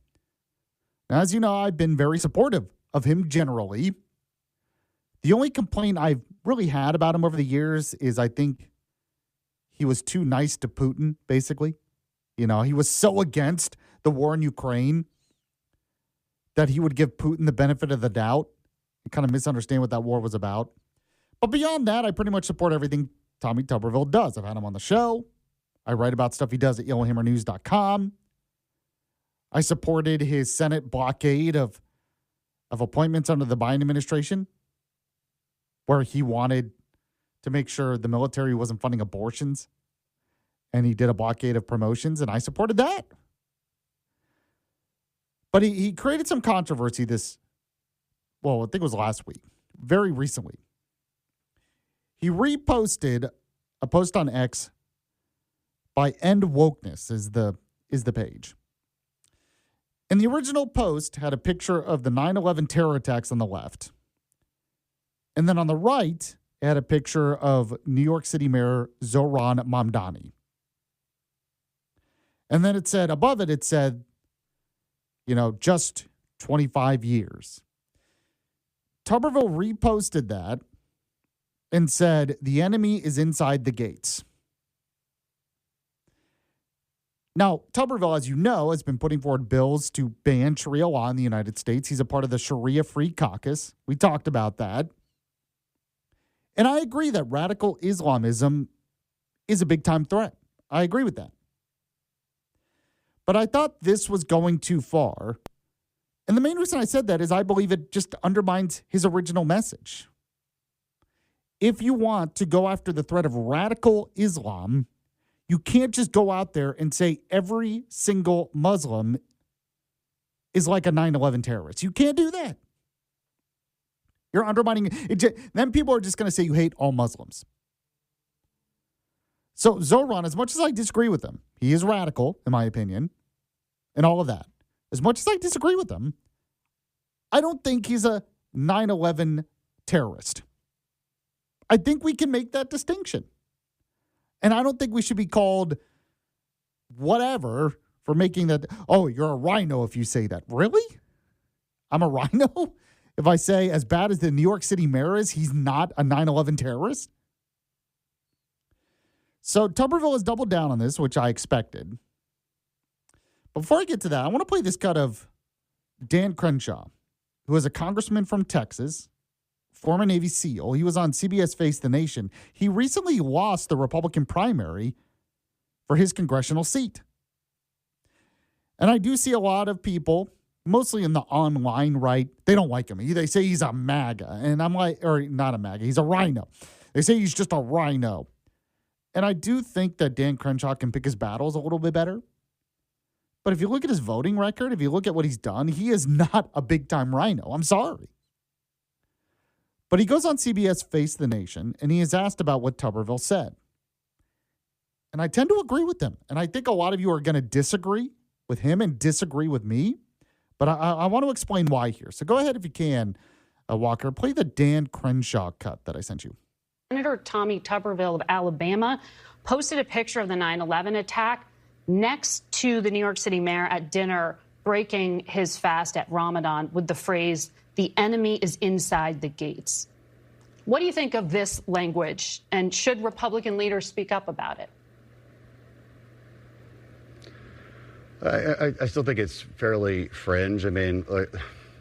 Now, as you know, I've been very supportive of him generally. The only complaint I've really had about him over the years is I think he was too nice to Putin, basically. You know, he was so against the war in Ukraine that he would give Putin the benefit of the doubt and kind of misunderstand what that war was about. But beyond that, I pretty much support everything Tommy Tuberville does. I've had him on the show. I write about stuff he does at YellowHammerNews.com. I supported his Senate blockade of appointments under the Biden administration, where he wanted to make sure the military wasn't funding abortions, and he did a blockade of promotions, and I supported that. But he created some controversy I think it was last week, very recently. He reposted a post on X by End Wokeness is the page. And the original post had a picture of the 9/11 terror attacks on the left. And then on the right, it had a picture of New York City Mayor Zohran Mamdani. And then above it said, just 25 years. Tuberville reposted that and said, the enemy is inside the gates. Now, Tuberville, as you know, has been putting forward bills to ban Sharia law in the United States. He's a part of the Sharia-Free Caucus. We talked about that. And I agree that radical Islamism is a big-time threat. I agree with that. But I thought this was going too far. And the main reason I said that is I believe it just undermines his original message. If you want to go after the threat of radical Islam, you can't just go out there and say every single Muslim is like a 9/11 terrorist. You can't do that. You're undermining it. Then people are just going to say you hate all Muslims. So Zohran, as much as I disagree with him, he is radical, in my opinion, and all of that. As much as I disagree with him, I don't think he's a 9/11 terrorist. I think we can make that distinction. And I don't think we should be called whatever for making that. Oh, you're a rhino if you say that. Really? I'm a rhino? If I say, as bad as the New York City mayor is, he's not a 9/11 terrorist? So Tuberville has doubled down on this, which I expected. Before I get to that, I want to play this cut of Dan Crenshaw, who is a congressman from Texas, former Navy SEAL. He was on CBS Face the Nation. He recently lost the Republican primary for his congressional seat. And I do see a lot of people, mostly in the online right, they don't like him. They say he's a MAGA. And I'm like, or not a MAGA, he's a rhino. They say he's just a rhino. And I do think that Dan Crenshaw can pick his battles a little bit better. But if you look at his voting record, if you look at what he's done, he is not a big-time rhino. I'm sorry. But he goes on CBS Face the Nation, and he is asked about what Tuberville said. And I tend to agree with him. And I think a lot of you are going to disagree with him and disagree with me. But I want to explain why here. So go ahead if you can, Walker. Play the Dan Crenshaw cut that I sent you. Senator Tommy Tuberville of Alabama posted a picture of the 9/11 attack next to the New York City mayor at dinner breaking his fast at Ramadan with the phrase, "The enemy is inside the gates." What do you think of this language, and should Republican leaders speak up about it? I still think it's fairly fringe. I mean,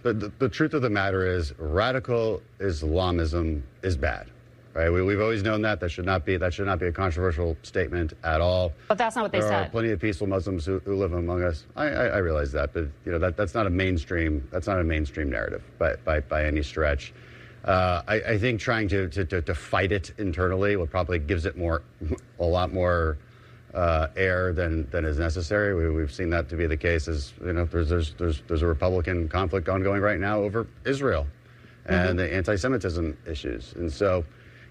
the truth of the matter is radical Islamism is bad. Right? We've always known that. That should not be a controversial statement at all. But that's not what they said. There are plenty of peaceful Muslims who live among us. I realize that, but that's not a mainstream narrative by any stretch. I think trying to fight it internally probably gives it a lot more air than is necessary. We've seen that to be the case. As there's a Republican conflict ongoing right now over Israel and the anti-Semitism issues, and so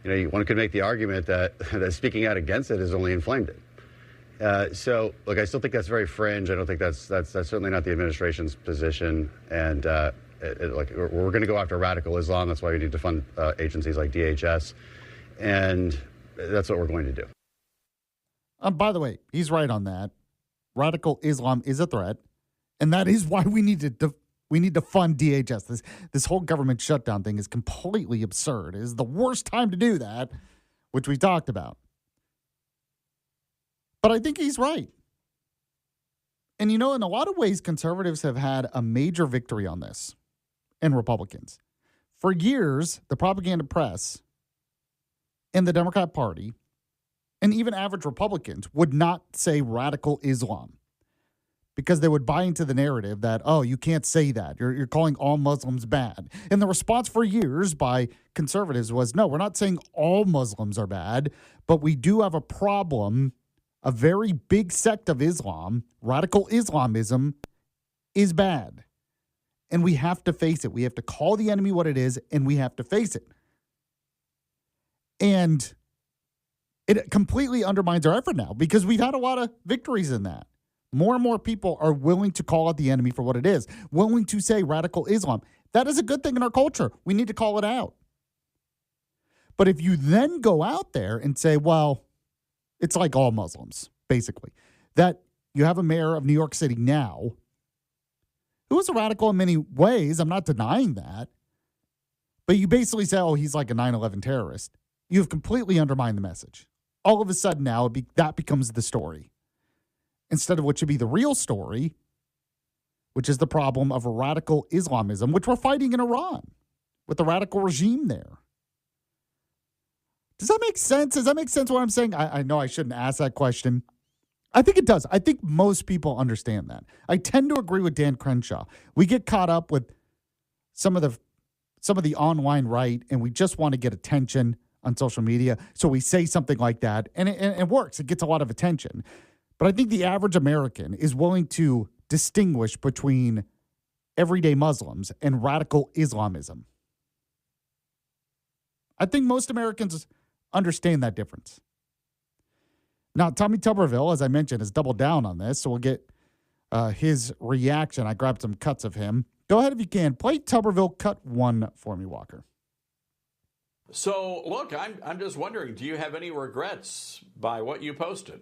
one could make the argument that, that speaking out against it has only inflamed it. So, look, I still think that's very fringe. I don't think that's certainly not the administration's position. And we're going to go after radical Islam. That's why we need to fund agencies like DHS, and that's what we're going to do. By the way, he's right on that. Radical Islam is a threat, and that is why we need to fund DHS. This whole government shutdown thing is completely absurd. It is the worst time to do that, which we talked about. But I think he's right. And in a lot of ways, conservatives have had a major victory on this, and Republicans. For years, the propaganda press and the Democrat Party and even average Republicans would not say radical Islam because they would buy into the narrative that, oh, you can't say that. You're calling all Muslims bad. And the response for years by conservatives was, no, we're not saying all Muslims are bad, but we do have a problem. A very big sect of Islam, radical Islamism, is bad. And we have to face it. We have to call the enemy what it is, and we have to face it. And it completely undermines our effort now because we've had a lot of victories in that. More and more people are willing to call out the enemy for what it is, willing to say radical Islam. That is a good thing in our culture. We need to call it out. But if you then go out there and say, well, it's like all Muslims, basically, that you have a mayor of New York City now who is a radical in many ways. I'm not denying that. But you basically say, oh, he's like a 9/11 terrorist. You have completely undermined the message. All of a sudden now, that becomes the story. Instead of what should be the real story, which is the problem of radical Islamism, which we're fighting in Iran with the radical regime there. Does that make sense? Does that make sense what I'm saying? I know I shouldn't ask that question. I think it does. I think most people understand that. I tend to agree with Dan Crenshaw. We get caught up with some of the online right, and we just want to get attention on social media. So we say something like that, and it works. It gets a lot of attention. But I think the average American is willing to distinguish between everyday Muslims and radical Islamism. I think most Americans understand that difference. Now, Tommy Tuberville, as I mentioned, has doubled down on this, so we'll get his reaction. I grabbed some cuts of him. Go ahead if you can. Play Tuberville cut 1 for me, Walker. So, look, I'm just wondering, do you have any regrets by what you posted?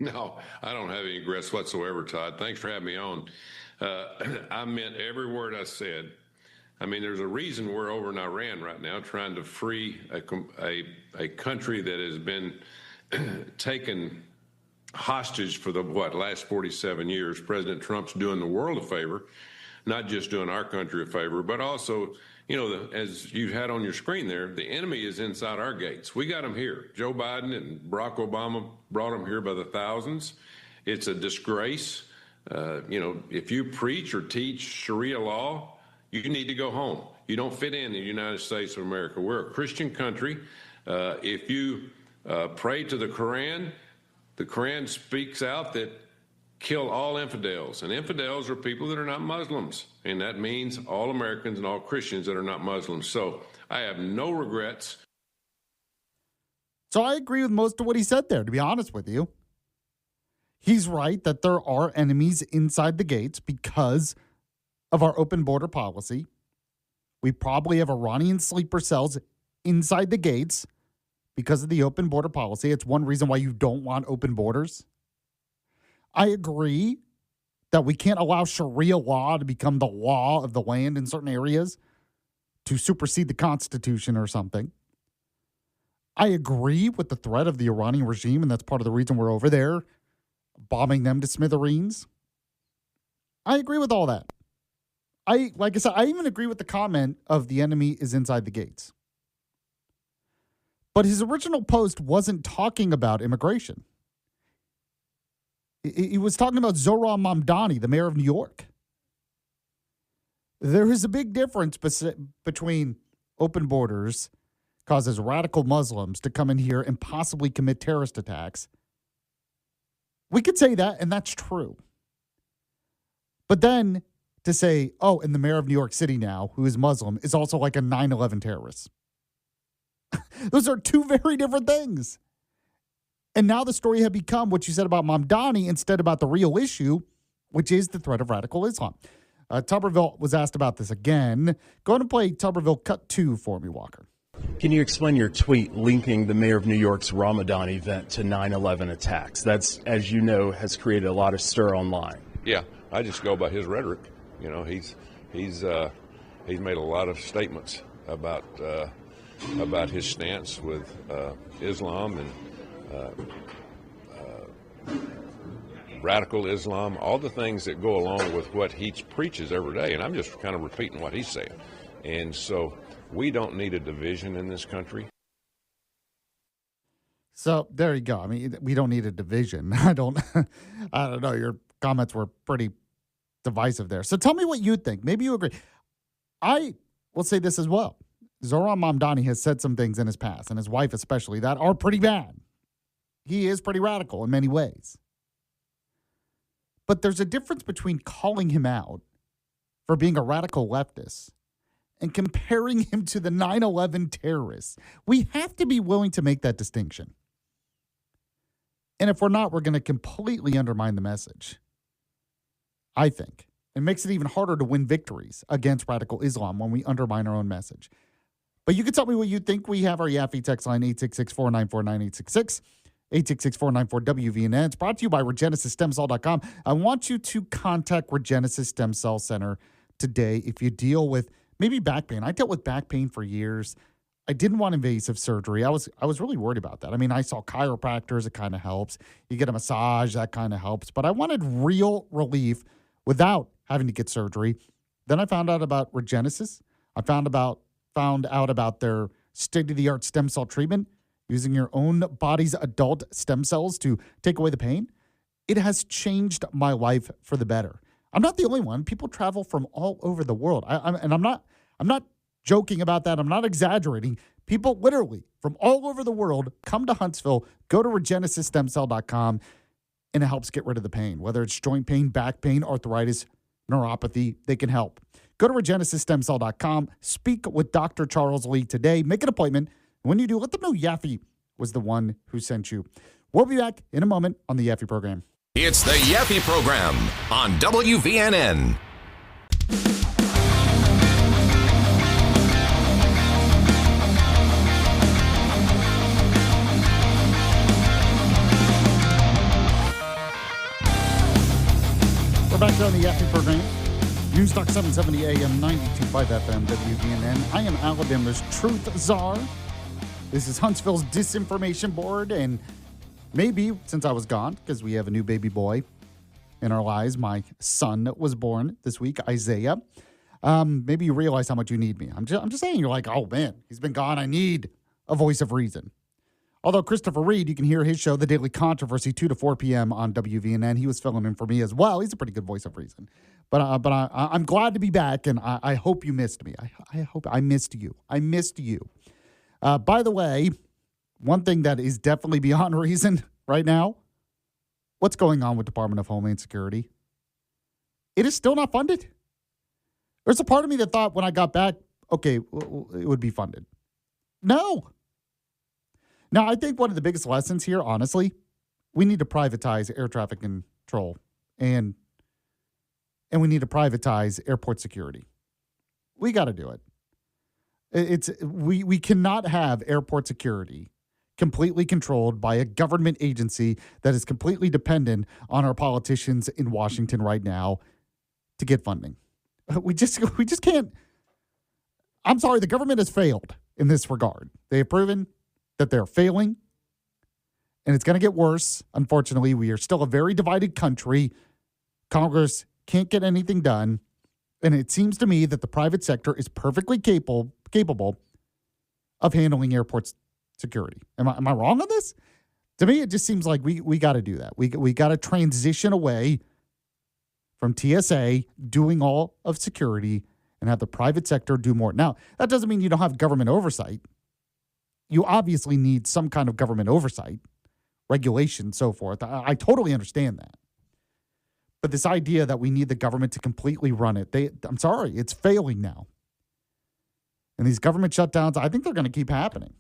No, I don't have any regrets whatsoever, Todd. Thanks for having me on. I meant every word I said. I mean, there's a reason we're over in Iran right now trying to free a country that has been taken hostage for the last 47 years. President Trump's doing the world a favor, not just doing our country a favor, but also, as you've had on your screen there, the enemy is inside our gates. We got them here. Joe Biden and Barack Obama brought them here by the thousands. It's a disgrace. If you preach or teach Sharia law, you need to go home. You don't fit in the United States of America. We're a Christian country. If you pray to the Quran speaks out that kill all infidels. And infidels are people that are not Muslims. And that means all Americans and all Christians that are not Muslims. So I have no regrets. So I agree with most of what he said there, to be honest with you. He's right that there are enemies inside the gates because of our open border policy. We probably have Iranian sleeper cells inside the gates because of the open border policy. It's one reason why you don't want open borders. I agree that we can't allow Sharia law to become the law of the land in certain areas to supersede the Constitution or something. I agree with the threat of the Iranian regime, and that's part of the reason we're over there, bombing them to smithereens. I agree with all that. Like I said, I even agree with the comment of the enemy is inside the gates. But his original post wasn't talking about immigration. He was talking about Zohran Mamdani, the mayor of New York. There is a big difference between open borders causes radical Muslims to come in here and possibly commit terrorist attacks. We could say that, and that's true. But then to say, oh, and the mayor of New York City now, who is Muslim, is also like a 9/11 terrorist. Those are two very different things. And now the story had become what you said about Mamdani instead about the real issue, which is the threat of radical Islam. Tuberville was asked about this again. Go ahead and play Tuberville Cut 2 for me, Walker. Can you explain your tweet linking the mayor of New York's Ramadan event to 9/11 attacks? That's, as you know, has created a lot of stir online. Yeah, I just go by his rhetoric. You know, he's made a lot of statements about his stance with Islam and radical Islam, all the things that go along with what he preaches every day. And I'm just kind of repeating what he's saying. And so we don't need a division in this country. So there you go. I mean, we don't need a division. I don't know. Your comments were pretty divisive there. So tell me what you think. Maybe you agree. I will say this as well. Zohran Mamdani has said some things in his past, and his wife especially, that are pretty bad. He is pretty radical in many ways. But there's a difference between calling him out for being a radical leftist and comparing him to the 9/11 terrorists. We have to be willing to make that distinction. And if we're not, we're going to completely undermine the message, I think. It makes it even harder to win victories against radical Islam when we undermine our own message. But you can tell me what you think. We have our Yaffee text line, 866-494-9866. 866-494-WVNN. It's brought to you by RegenesisStemCell.com. I want you to contact Regenesis Stem Cell Center today if you deal with maybe back pain. I dealt with back pain for years. I didn't want invasive surgery. I was really worried about that. I mean, I saw chiropractors. It kind of helps. You get a massage. That kind of helps. But I wanted real relief without having to get surgery. Then I found out about Regenesis. I found out about their state-of-the-art stem cell treatment, using your own body's adult stem cells to take away the pain. It has changed my life for the better. I'm not the only one. People travel from all over the world. I'm not joking about that. I'm not exaggerating. People literally from all over the world come to Huntsville, go to RegenesisStemCell.com, and it helps get rid of the pain. Whether it's joint pain, back pain, arthritis, neuropathy, they can help. Go to RegenesisStemCell.com. Speak with Dr. Charles Lee today. Make an appointment. When you do, let them know Yaffee was the one who sent you. We'll be back in a moment on the Yaffee program. It's the Yaffee program on WVNN. We're back here on the Yaffee program. Newstalk 770 AM, 92.5 FM, WVNN. I am Alabama's Truth Czar. This is Huntsville's Disinformation Board, and maybe since I was gone, because we have a new baby boy in our lives, my son was born this week, Isaiah. Maybe you realize how much you need me. I'm just saying, you're like, oh man, he's been gone. I need a voice of reason. Although Christopher Reed, you can hear his show, The Daily Controversy, 2 to 4 p.m. on WVNN. He was filling in for me as well. He's a pretty good voice of reason. But I'm glad to be back, and I hope you missed me. I hope I missed you. I missed you. By the way, one thing that is definitely beyond reason right now, what's going on with Department of Homeland Security? It is still not funded. There's a part of me that thought when I got back, okay, it would be funded. No. Now, I think one of the biggest lessons here, honestly, we need to privatize air traffic control, and we need to privatize airport security. We got to do it. We cannot have airport security completely controlled by a government agency that is completely dependent on our politicians in Washington right now to get funding. We just can't. I'm sorry, the government has failed in this regard. They have proven that they're failing, and it's going to get worse. Unfortunately, we are still a very divided country. Congress can't get anything done, and it seems to me that the private sector is perfectly capable of handling airport security. Am I wrong on this? To me, it just seems like we got to do that. We got to transition away from TSA doing all of security and have the private sector do more. Now, that doesn't mean you don't have government oversight. You obviously need some kind of government oversight, regulation, so forth. I totally understand that. But this idea that we need the government to completely run it, I'm sorry, it's failing now. And these government shutdowns, I think they're going to keep happening.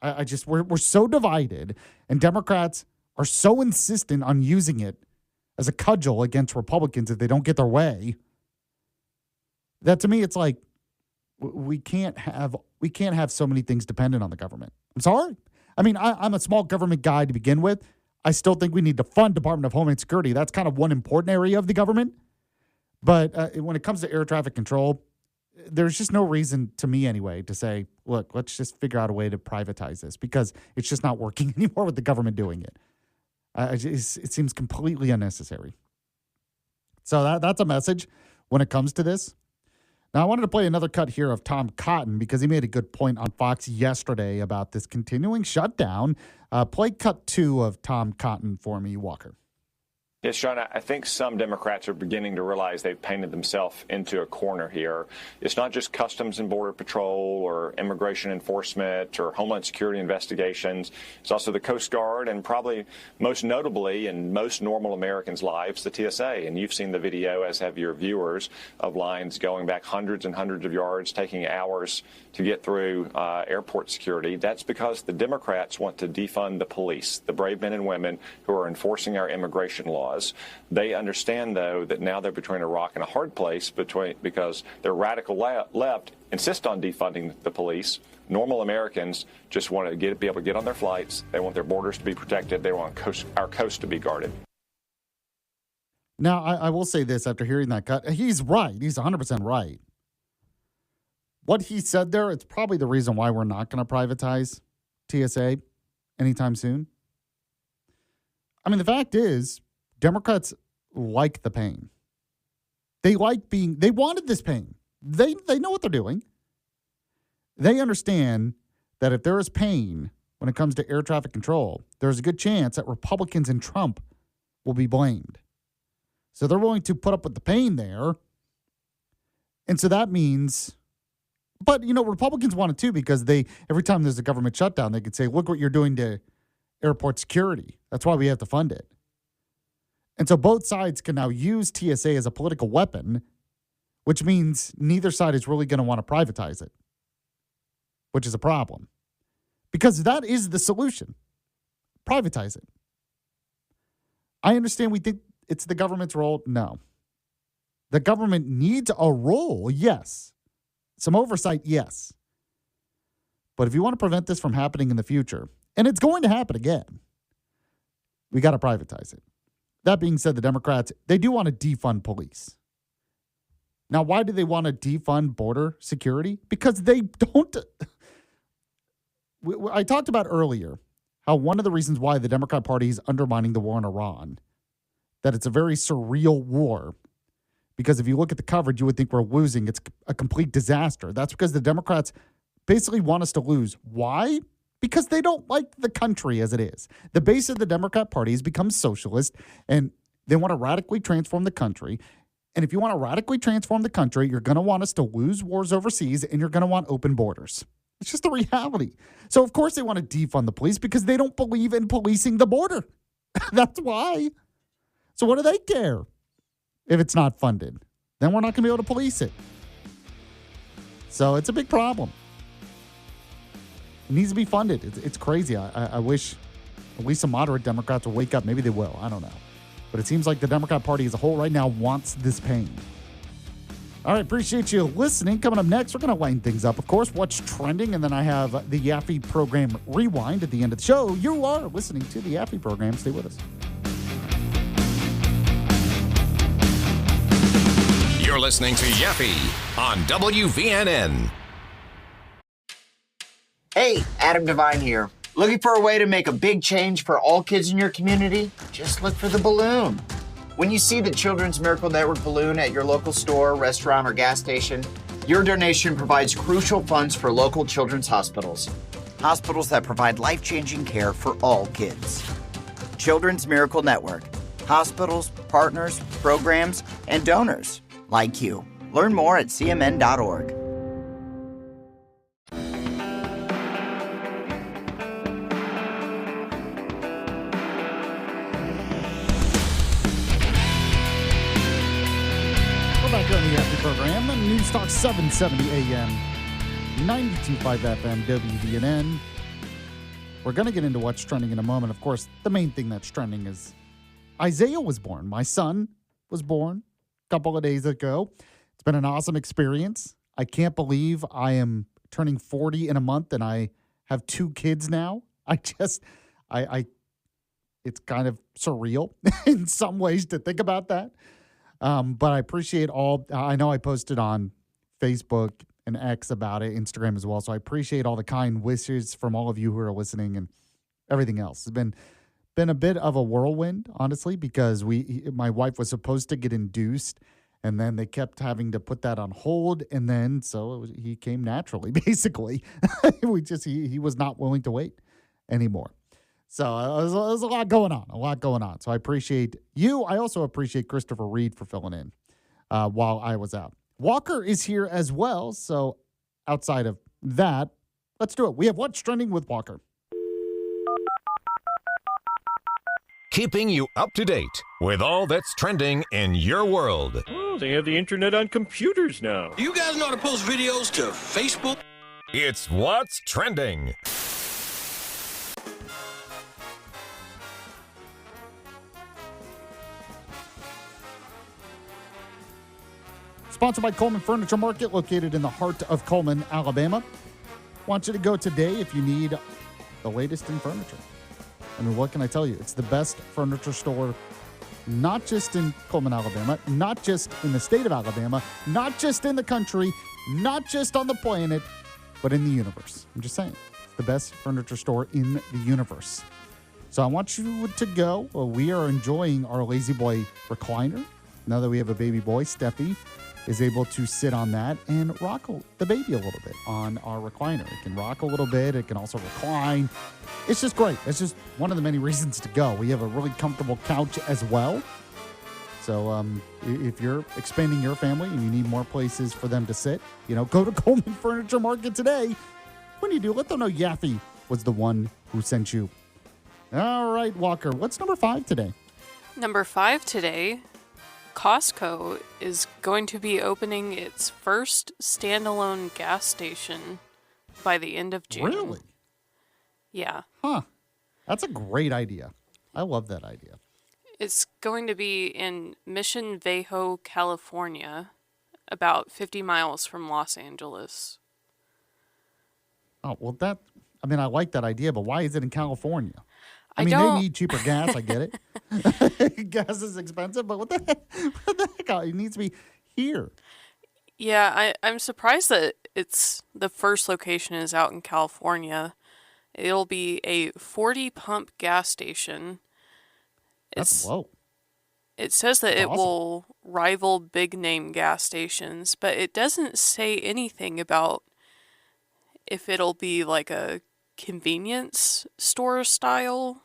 We're so divided, and Democrats are so insistent on using it as a cudgel against Republicans if they don't get their way, that to me, it's like, we can't have so many things dependent on the government. I'm sorry. I mean, I'm a small government guy to begin with. I still think we need to fund Department of Homeland Security. That's kind of one important area of the government. But when it comes to air traffic control, there's just no reason, to me anyway, to say, look, let's just figure out a way to privatize this, because it's just not working anymore with the government doing it. It seems completely unnecessary. So that's a message when it comes to this. Now, I wanted to play another cut here of Tom Cotton because he made a good point on Fox yesterday about this continuing shutdown. Play cut 2 of Tom Cotton for me, Walker. Yes, Sean, I think some Democrats are beginning to realize they've painted themselves into a corner here. It's not just Customs and Border Patrol or immigration enforcement or Homeland Security investigations. It's also the Coast Guard and probably most notably in most normal Americans' lives, the TSA. And you've seen the video, as have your viewers, of lines going back hundreds and hundreds of yards, taking hours to get through airport security. That's because the Democrats want to defund the police, the brave men and women who are enforcing our immigration laws. They understand, though, that now they're between a rock and a hard place because their radical left insist on defunding the police. Normal Americans just want to be able to get on their flights. They want their borders to be protected. They want our coast to be guarded. Now, I will say this after hearing that cut. He's right. He's 100% right. What he said there, it's probably the reason why we're not going to privatize TSA anytime soon. I mean, the fact is, Democrats like the pain. They wanted this pain. They know what they're doing. They understand that if there is pain when it comes to air traffic control, there's a good chance that Republicans and Trump will be blamed. So they're willing to put up with the pain there. And so that means, but, Republicans want it too, because every time there's a government shutdown, they could say, look what you're doing to airport security. That's why we have to fund it. And so both sides can now use TSA as a political weapon, which means neither side is really going to want to privatize it, which is a problem. Because that is the solution. Privatize it. I understand we think it's the government's role. No. The government needs a role, yes. Some oversight, yes. But if you want to prevent this from happening in the future, and it's going to happen again, we got to privatize it. That being said, the Democrats, they do want to defund police. Now, why do they want to defund border security? Because they don't. I talked about earlier how one of the reasons why the Democrat Party is undermining the war in Iran, that it's a very surreal war, because if you look at the coverage, you would think we're losing. It's a complete disaster. That's because the Democrats basically want us to lose. Why? Because they don't like the country as it is. The base of the Democrat Party has become socialist, and they want to radically transform the country. And if you want to radically transform the country, you're going to want us to lose wars overseas, and you're going to want open borders. It's just the reality. So, of course, they want to defund the police because they don't believe in policing the border. That's why. So what do they care if it's not funded? Then we're not going to be able to police it. So it's a big problem. It needs to be funded. It's crazy. I wish at least some moderate Democrats will wake up. Maybe they will. I don't know. But it seems like the Democrat Party as a whole right now wants this pain. All right, appreciate you listening. Coming up next, we're going to line things up. Of course, what's trending, and then I have the Yaffee program rewind at the end of the show. You are listening to the Yaffee program. Stay with us. You're listening to Yaffee on WVNN. Hey, Adam Devine here. Looking for a way to make a big change for all kids in your community? Just look for the balloon. When you see the Children's Miracle Network balloon at your local store, restaurant, or gas station, your donation provides crucial funds for local children's hospitals. Hospitals that provide life-changing care for all kids. Children's Miracle Network. Hospitals, partners, programs, and donors like you. Learn more at cmn.org. Back on the Yaffee program, News Talk 770 AM, 92.5 FM, WVNN. we're going to get into what's trending in a moment. Of course, the main thing that's trending is Isaiah was born. My son was born a couple of days ago. It's been an awesome experience. I can't believe I am turning 40 in a month and I have 2 kids now. It's kind of surreal in some ways to think about that. But I appreciate I know I posted on Facebook and X about it, Instagram as well. So I appreciate all the kind wishes from all of you who are listening and everything else. It's been a bit of a whirlwind, honestly, because my wife was supposed to get induced, and then they kept having to put that on hold, and then he came naturally, basically. He was not willing to wait anymore. So there's a lot going on, So I appreciate you. I also appreciate Christopher Reed for filling in while I was out. Walker is here as well. So outside of that, let's do it. We have What's Trending with Walker. Keeping you up to date with all that's trending in your world. Oh, they have the internet on computers now. You guys know how to post videos to Facebook? It's What's Trending. Sponsored by Coleman Furniture Market, located in the heart of Coleman, Alabama. Want you to go today if you need the latest in furniture. I mean, what can I tell you? It's the best furniture store, not just in Coleman, Alabama, not just in the state of Alabama, not just in the country, not just on the planet, but in the universe. I'm just saying, it's the best furniture store in the universe. So I want you to go. Well, we are enjoying our Lazy Boy recliner. Now that we have a baby boy, Steffi is able to sit on that and rock the baby a little bit on our recliner. It can rock a little bit. It can also recline. It's just great. It's just one of the many reasons to go. We have a really comfortable couch as well. So if you're expanding your family and you need more places for them to sit, go to Coleman Furniture Market today. When you do, let them know Yaffee was the one who sent you. All right, Walker, what's number 5 today? Number 5 today, Costco is going to be opening its first standalone gas station by the end of June. Really? Yeah. Huh. That's a great idea. I love that idea. It's going to be in Mission Viejo, California, about 50 miles from Los Angeles. Oh, well, I like that idea, but why is it in California? They need cheaper gas. I get it. Gas is expensive, but what the heck? It needs to be here. Yeah, I'm surprised that the first location is out in California. It'll be a 40-pump gas station. That's low. It says that That's it will rival big-name gas stations, but it doesn't say anything about if it'll be like a convenience store style.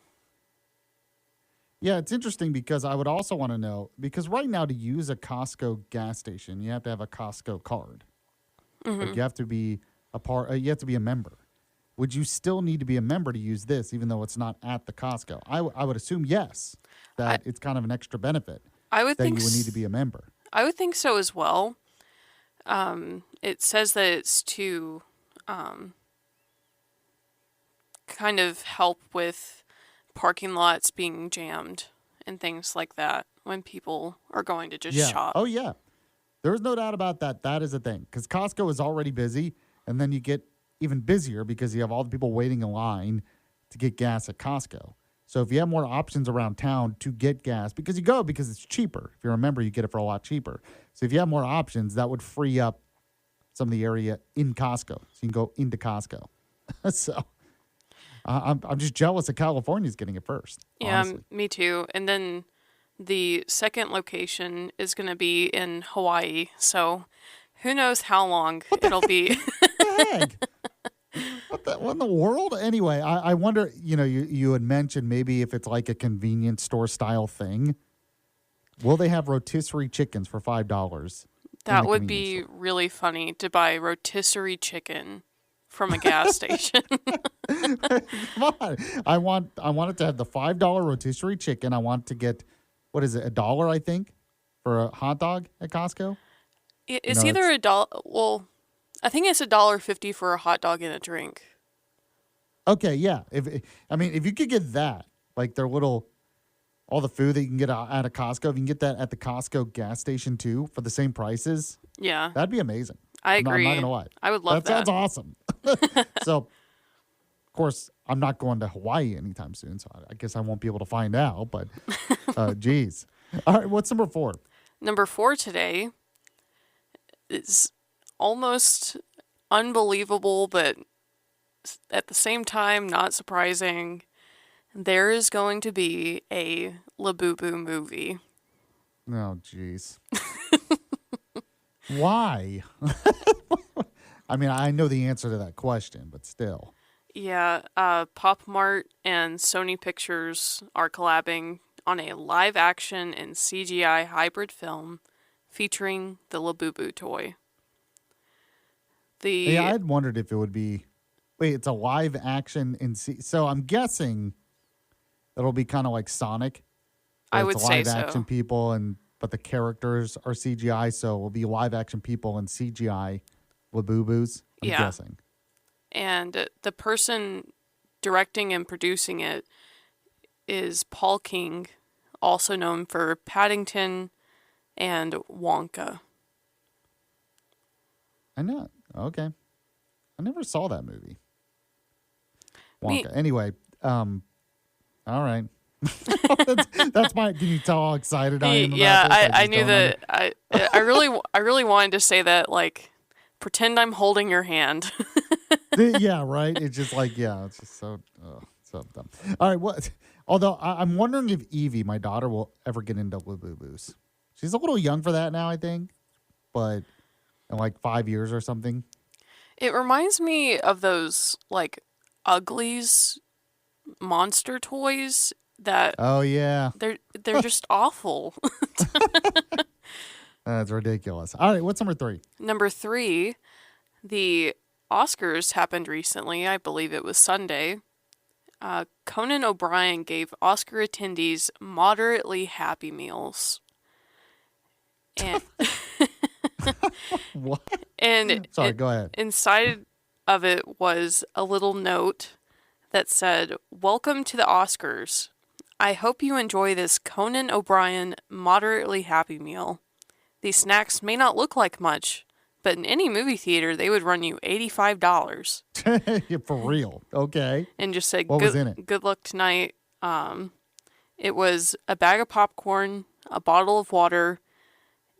Yeah, it's interesting because I would also want to know, because right now to use a Costco gas station, you have to have a Costco card. Mm-hmm. Like you have to be you have to be a member. Would you still need to be a member to use this, even though it's not at the Costco? I would assume yes, that it's kind of an extra benefit. I would think you would need to be a member. I would think so as well. It says that it's to kind of help with parking lots being jammed and things like that when people are going to just shop. Oh, yeah. There's no doubt about that. That is a thing. Because Costco is already busy, and then you get even busier because you have all the people waiting in line to get gas at Costco. So if you have more options around town to get gas, because it's cheaper. If you're a member, you get it for a lot cheaper. So if you have more options, that would free up some of the area in Costco. So you can go into Costco. So I'm just jealous that California's getting it first. Yeah, honestly. me too. And then the second location is going to be in Hawaii. So who knows how long it'll be. What the heck? What in the world? Anyway, I wonder, you had mentioned maybe if it's like a convenience store style thing. Will they have rotisserie chickens for $5? That would be really funny to buy rotisserie chicken from a gas station. Come on. I want it to have the $5 rotisserie chicken. I want to get, what is it, $1, I think, for a hot dog at Costco? It's either $1. Well, I think it's $1.50 for a hot dog and a drink. Okay, yeah. If you could get that, like their little, all the food that you can get out of Costco, if you can get that at the Costco gas station too for the same prices, Yeah. that'd be amazing. I agree. I'm not gonna lie. I would love that. That sounds awesome. So, of course, I'm not going to Hawaii anytime soon, so I guess I won't be able to find out. But, geez. All right, what's number 4? Number 4 today is almost unbelievable, but at the same time, not surprising. There is going to be a Labubu movie. Oh, jeez. Why? I mean, I know the answer to that question, but still. Yeah, Pop Mart and Sony Pictures are collabing on a live-action and CGI hybrid film featuring the Labubu toy. Yeah, I had wondered if it would be. Wait, it's a live action so I'm guessing it'll be kind of like Sonic. I would say so. Live action people but the characters are CGI, so it will be live action people and CGI Labubus. I'm guessing. And the person directing and producing it is Paul King, also known for Paddington and Wonka. I know. Okay. I never saw that movie. Wonka. Anyway, all right. that's my. Can you tell how excited I am? Yeah, about this? I knew that. I really wanted to say that. Like, pretend I'm holding your hand. Yeah, right. It's just like it's just so dumb. All right, what? Although I'm wondering if Evie, my daughter, will ever get into Labubus. She's a little young for that now, I think, but in like 5 years or something. It reminds me of those like Uglies monster toys that. Oh yeah. They're just awful. That's ridiculous. All right, what's number 3? Number 3, the Oscars happened recently. I believe it was Sunday. Conan O'Brien gave Oscar attendees moderately Happy Meals. And what? And sorry, go ahead. Inside of it was a little note that said, "Welcome to the Oscars. I hope you enjoy this Conan O'Brien moderately Happy Meal. These snacks may not look like much, but in any movie theater, they would run you $85. For real. Okay. And just said, what was in it? Good luck tonight. It was a bag of popcorn, a bottle of water,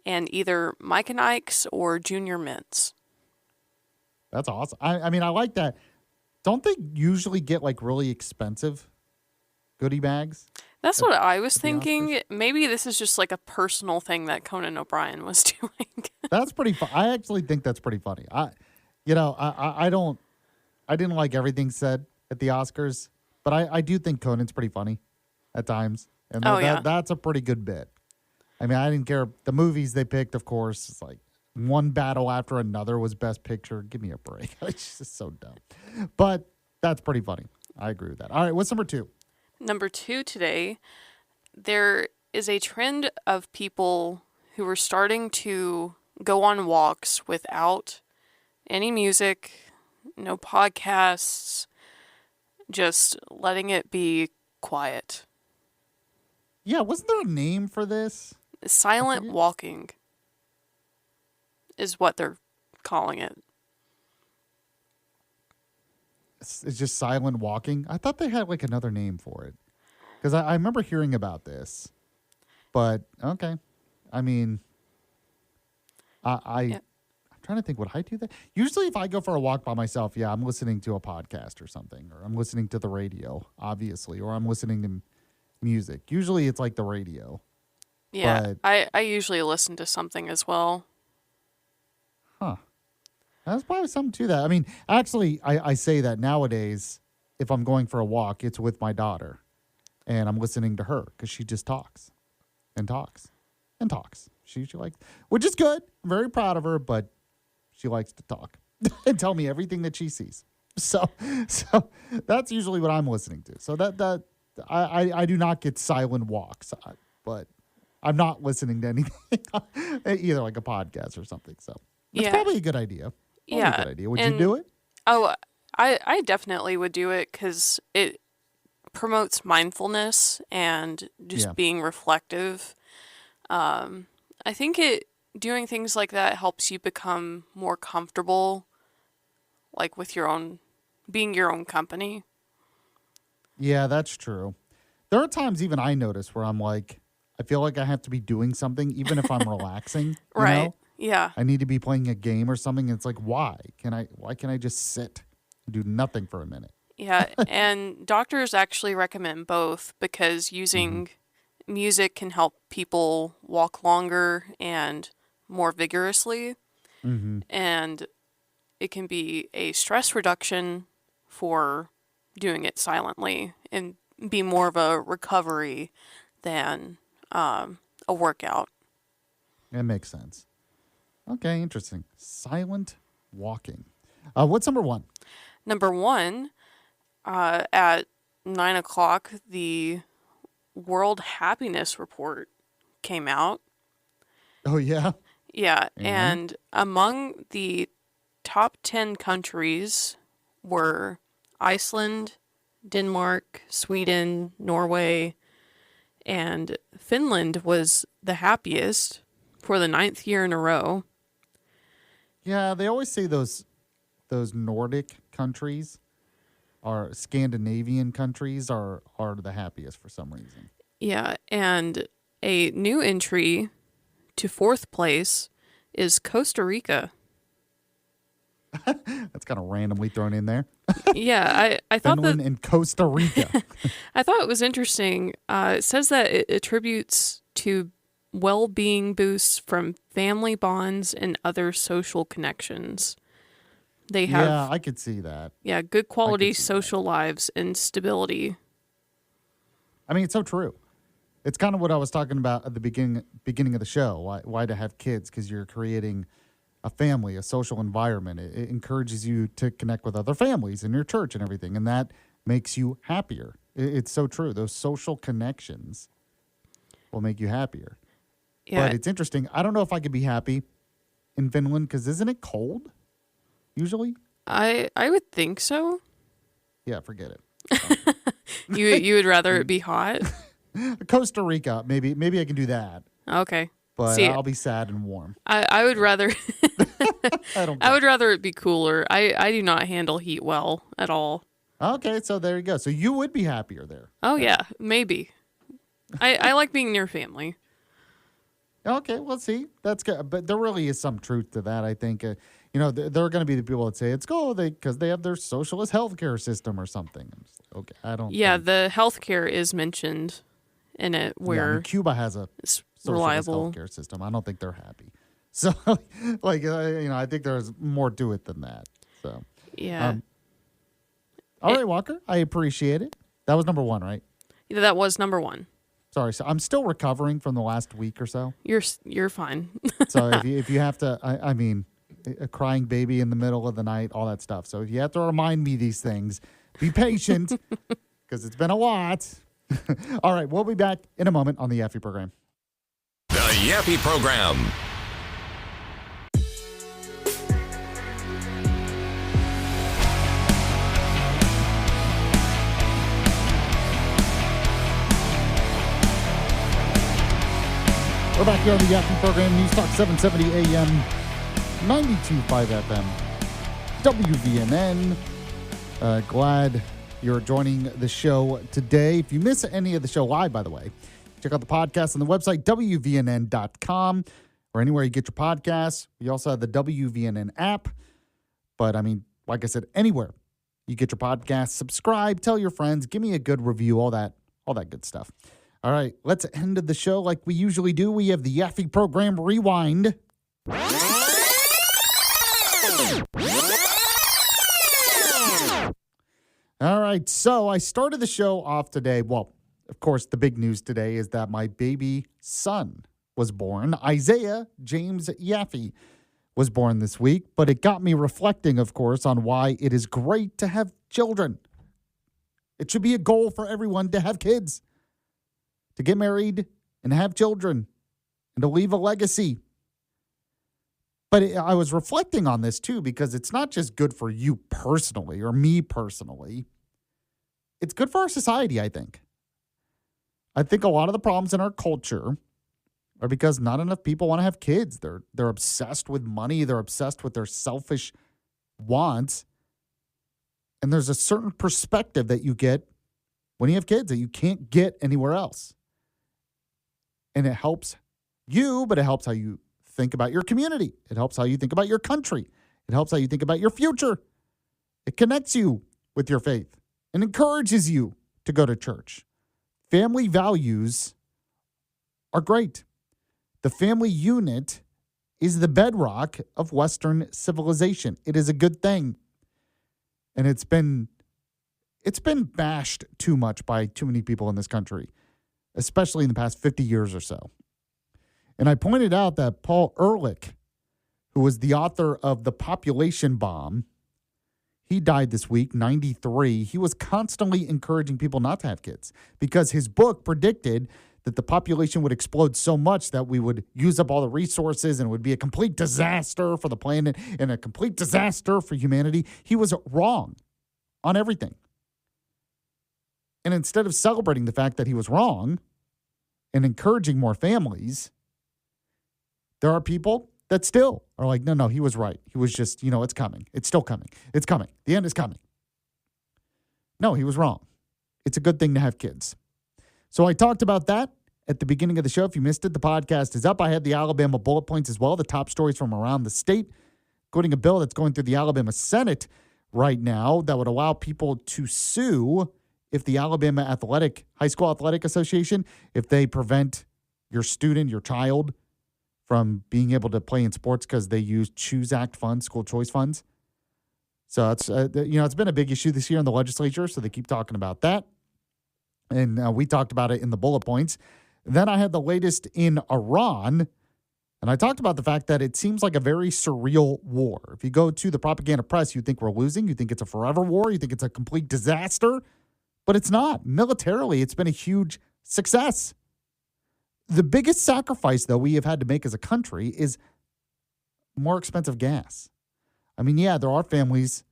and either Mike and Ike's or Junior Mints. That's awesome. I mean, I like that. Don't they usually get like really expensive goodie bags? That's what I was thinking. Maybe this is just like a personal thing that Conan O'Brien was doing. That's pretty fun. I actually think that's pretty funny. I didn't like everything said at the Oscars, but I do think Conan's pretty funny at times. And that's a pretty good bit. I mean, I didn't care. The movies they picked, of course, it's like one battle after another was Best Picture. Give me a break. It's just so dumb. But that's pretty funny. I agree with that. All right, what's number 2? Number 2 today, there is a trend of people who are starting to go on walks without any music, no podcasts, just letting it be quiet. Yeah, wasn't there a name for this? Silent walking is what they're calling it. It's just silent walking. I thought they had like another name for it. Because I remember hearing about this. But, okay. I mean, I'm trying to think, would I do that? Usually if I go for a walk by myself, I'm listening to a podcast or something. Or I'm listening to the radio, obviously. Or I'm listening to music. Usually it's like the radio. Yeah, I usually listen to something as well. Huh. There's probably something to that. I mean, actually, I say that nowadays, if I'm going for a walk, it's with my daughter. And I'm listening to her because she just talks and talks and talks. She likes, which is good. I'm very proud of her, but she likes to talk and tell me everything that she sees. So that's usually what I'm listening to. So that I do not get silent walks, but I'm not listening to anything either, like a podcast or something. So it's probably a good idea. Probably a good idea. Would you do it? Oh, I definitely would do it because it promotes mindfulness and just being reflective. I think doing things like that helps you become more comfortable, like with being your own company. Yeah, that's true. There are times even I notice where I'm like, I feel like I have to be doing something, even if I'm relaxing. You know? Yeah. I need to be playing a game or something. And it's like, why can't I just sit and do nothing for a minute? Yeah, and doctors actually recommend both because using music can help people walk longer and more vigorously. And it can be a stress reduction for doing it silently and be more of a recovery than a workout. It makes sense. Okay, interesting. Silent walking. What's number one? Number one, at 9 o'clock, the World Happiness Report came out. Oh, yeah? Yeah, and among the top 10 countries were Iceland, Denmark, Sweden, Norway, and Finland was the happiest for the 9th year in a row. Yeah, they always say those Nordic countries or Scandinavian countries are the happiest for some reason. Yeah, and a new entry to 4th place is Costa Rica. That's kind of randomly thrown in there. Yeah, I thought Finland and Costa Rica. I thought it was interesting. It says that it attributes to well-being boosts from family bonds and other social connections. They have, yeah, I could see that. Yeah, good quality social lives and stability. I mean, it's so true. It's kind of what I was talking about at the beginning of the show. Why to have kids? Because you're creating a family, a social environment. It encourages you to connect with other families in your church and everything, and that makes you happier. It's so true. Those social connections will make you happier. Yeah. But it's interesting. I don't know if I could be happy in Finland because isn't it cold usually? I would think so. Yeah, forget it. You would rather it be hot? Costa Rica, maybe I can do that. Okay. But I'll be sad and warm. I would rather I would rather it be cooler. I do not handle heat well at all. Okay, so there you go. So you would be happier there. Oh yeah, maybe. I like being near family. Okay, well, see, that's good. But there really is some truth to that, I think. There are going to be the people that say it's because they have their socialist healthcare system or something. I'm just like, okay, I don't. Yeah, the healthcare is mentioned in it where Cuba has a it's socialist reliable healthcare system. I don't think they're happy. So, I think there's more to it than that. So, yeah. All right, Walker, I appreciate it. That was number one, right? Yeah, that was number one. Sorry, so I'm still recovering from the last week or so. You're fine. So if you have to, I mean, a crying baby in the middle of the night, all that stuff. So if you have to remind me these things, be patient because it's been a lot. All right, we'll be back in a moment on the Yaffee program. The Yaffee program. We're back here on the Yaffee program, News Talk 770 AM, 92.5 FM, WVNN. Glad you're joining the show today. If you miss any of the show live, by the way, check out the podcast on the website, WVNN.com, or anywhere you get your podcasts. We also have the WVNN app. But, I mean, like I said, anywhere you get your podcast, subscribe, tell your friends, give me a good review, all that good stuff. All right, let's end the show like we usually do. We have the Yaffee program rewind. All right, so I started the show off today. Well, of course, the big news today is that my baby son was born. Isaiah James Yaffee was born this week, but it got me reflecting, of course, on why it is great to have children. It should be a goal for everyone to have kids, to get married and have children, and to leave a legacy. But I was reflecting on this too, because it's not just good for you personally or me personally. It's good for our society, I think. I think a lot of the problems in our culture are because not enough people want to have kids. They're obsessed with money. They're obsessed with their selfish wants. And there's a certain perspective that you get when you have kids that you can't get anywhere else. And it helps you, but it helps how you think about your community. It helps how you think about your country. It helps how you think about your future. It connects you with your faith and encourages you to go to church. Family values are great. The family unit is the bedrock of Western civilization. It is a good thing. And it's been bashed too much by too many people in this country, especially in the past 50 years or so. And I pointed out that Paul Ehrlich, who was the author of The Population Bomb, he died this week, 93. He was constantly encouraging people not to have kids because his book predicted that the population would explode so much that we would use up all the resources and it would be a complete disaster for the planet and a complete disaster for humanity. He was wrong on everything. And instead of celebrating the fact that he was wrong and encouraging more families, there are people that still are like, no, he was right. He was just, it's coming. It's still coming. It's coming. The end is coming. No, he was wrong. It's a good thing to have kids. So I talked about that at the beginning of the show. If you missed it, the podcast is up. I had the Alabama bullet points as well, the top stories from around the state, including a bill that's going through the Alabama Senate right now that would allow people to sue if the Alabama High School Athletic Association, if they prevent your student, your child, from being able to play in sports because they use Choose Act funds, school choice funds. So it's it's been a big issue this year in the legislature, so they keep talking about that. And we talked about it in the bullet points. Then I had the latest in Iran, and I talked about the fact that it seems like a very surreal war. If you go to the propaganda press, you think we're losing. You think it's a forever war. You think it's a complete disaster. But it's not. Militarily, it's been a huge success. The biggest sacrifice, though, we have had to make as a country is more expensive gas. I mean, yeah, there are families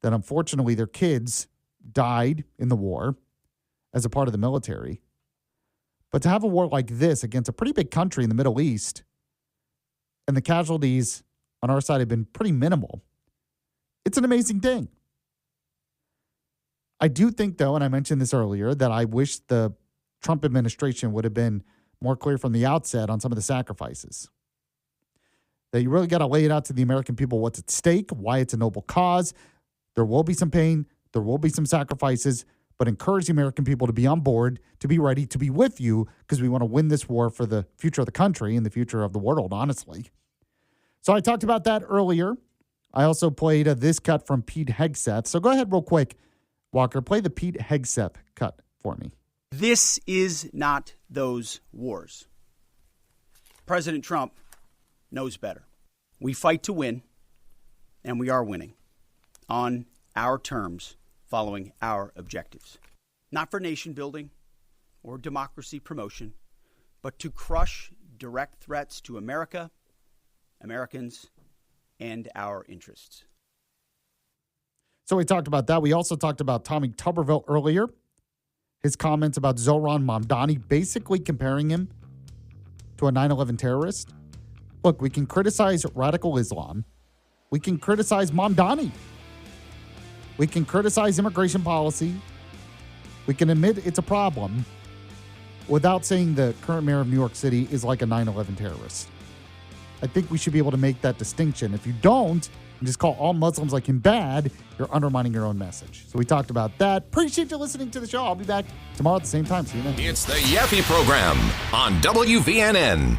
that unfortunately their kids died in the war as a part of the military. But to have a war like this against a pretty big country in the Middle East, and the casualties on our side have been pretty minimal, it's an amazing thing. I do think, though, and I mentioned this earlier, that I wish the Trump administration would have been more clear from the outset on some of the sacrifices. That you really got to lay it out to the American people what's at stake, why it's a noble cause. There will be some pain, there will be some sacrifices, but encourage the American people to be on board, to be ready, to be with you, because we want to win this war for the future of the country and the future of the world, honestly. So I talked about that earlier. I also played this cut from Pete Hegseth. So go ahead real quick, Walker, play the Pete Hegseth cut for me. This is not those wars. President Trump knows better. We fight to win, and we are winning on our terms, following our objectives. Not for nation building or democracy promotion, but to crush direct threats to America, Americans, and our interests. So we talked about that. We also talked about Tommy Tuberville earlier. His comments about Zohran Mamdani, basically comparing him to a 9/11 terrorist. Look, we can criticize radical Islam. We can criticize Mamdani. We can criticize immigration policy. We can admit it's a problem without saying the current mayor of New York City is like a 9/11 terrorist. I think we should be able to make that distinction. If you don't, and just call all Muslims like him bad, you're undermining your own message. So we talked about that. Appreciate you listening to the show. I'll be back tomorrow at the same time. See you then. It's the Yaffee Program on WVNN.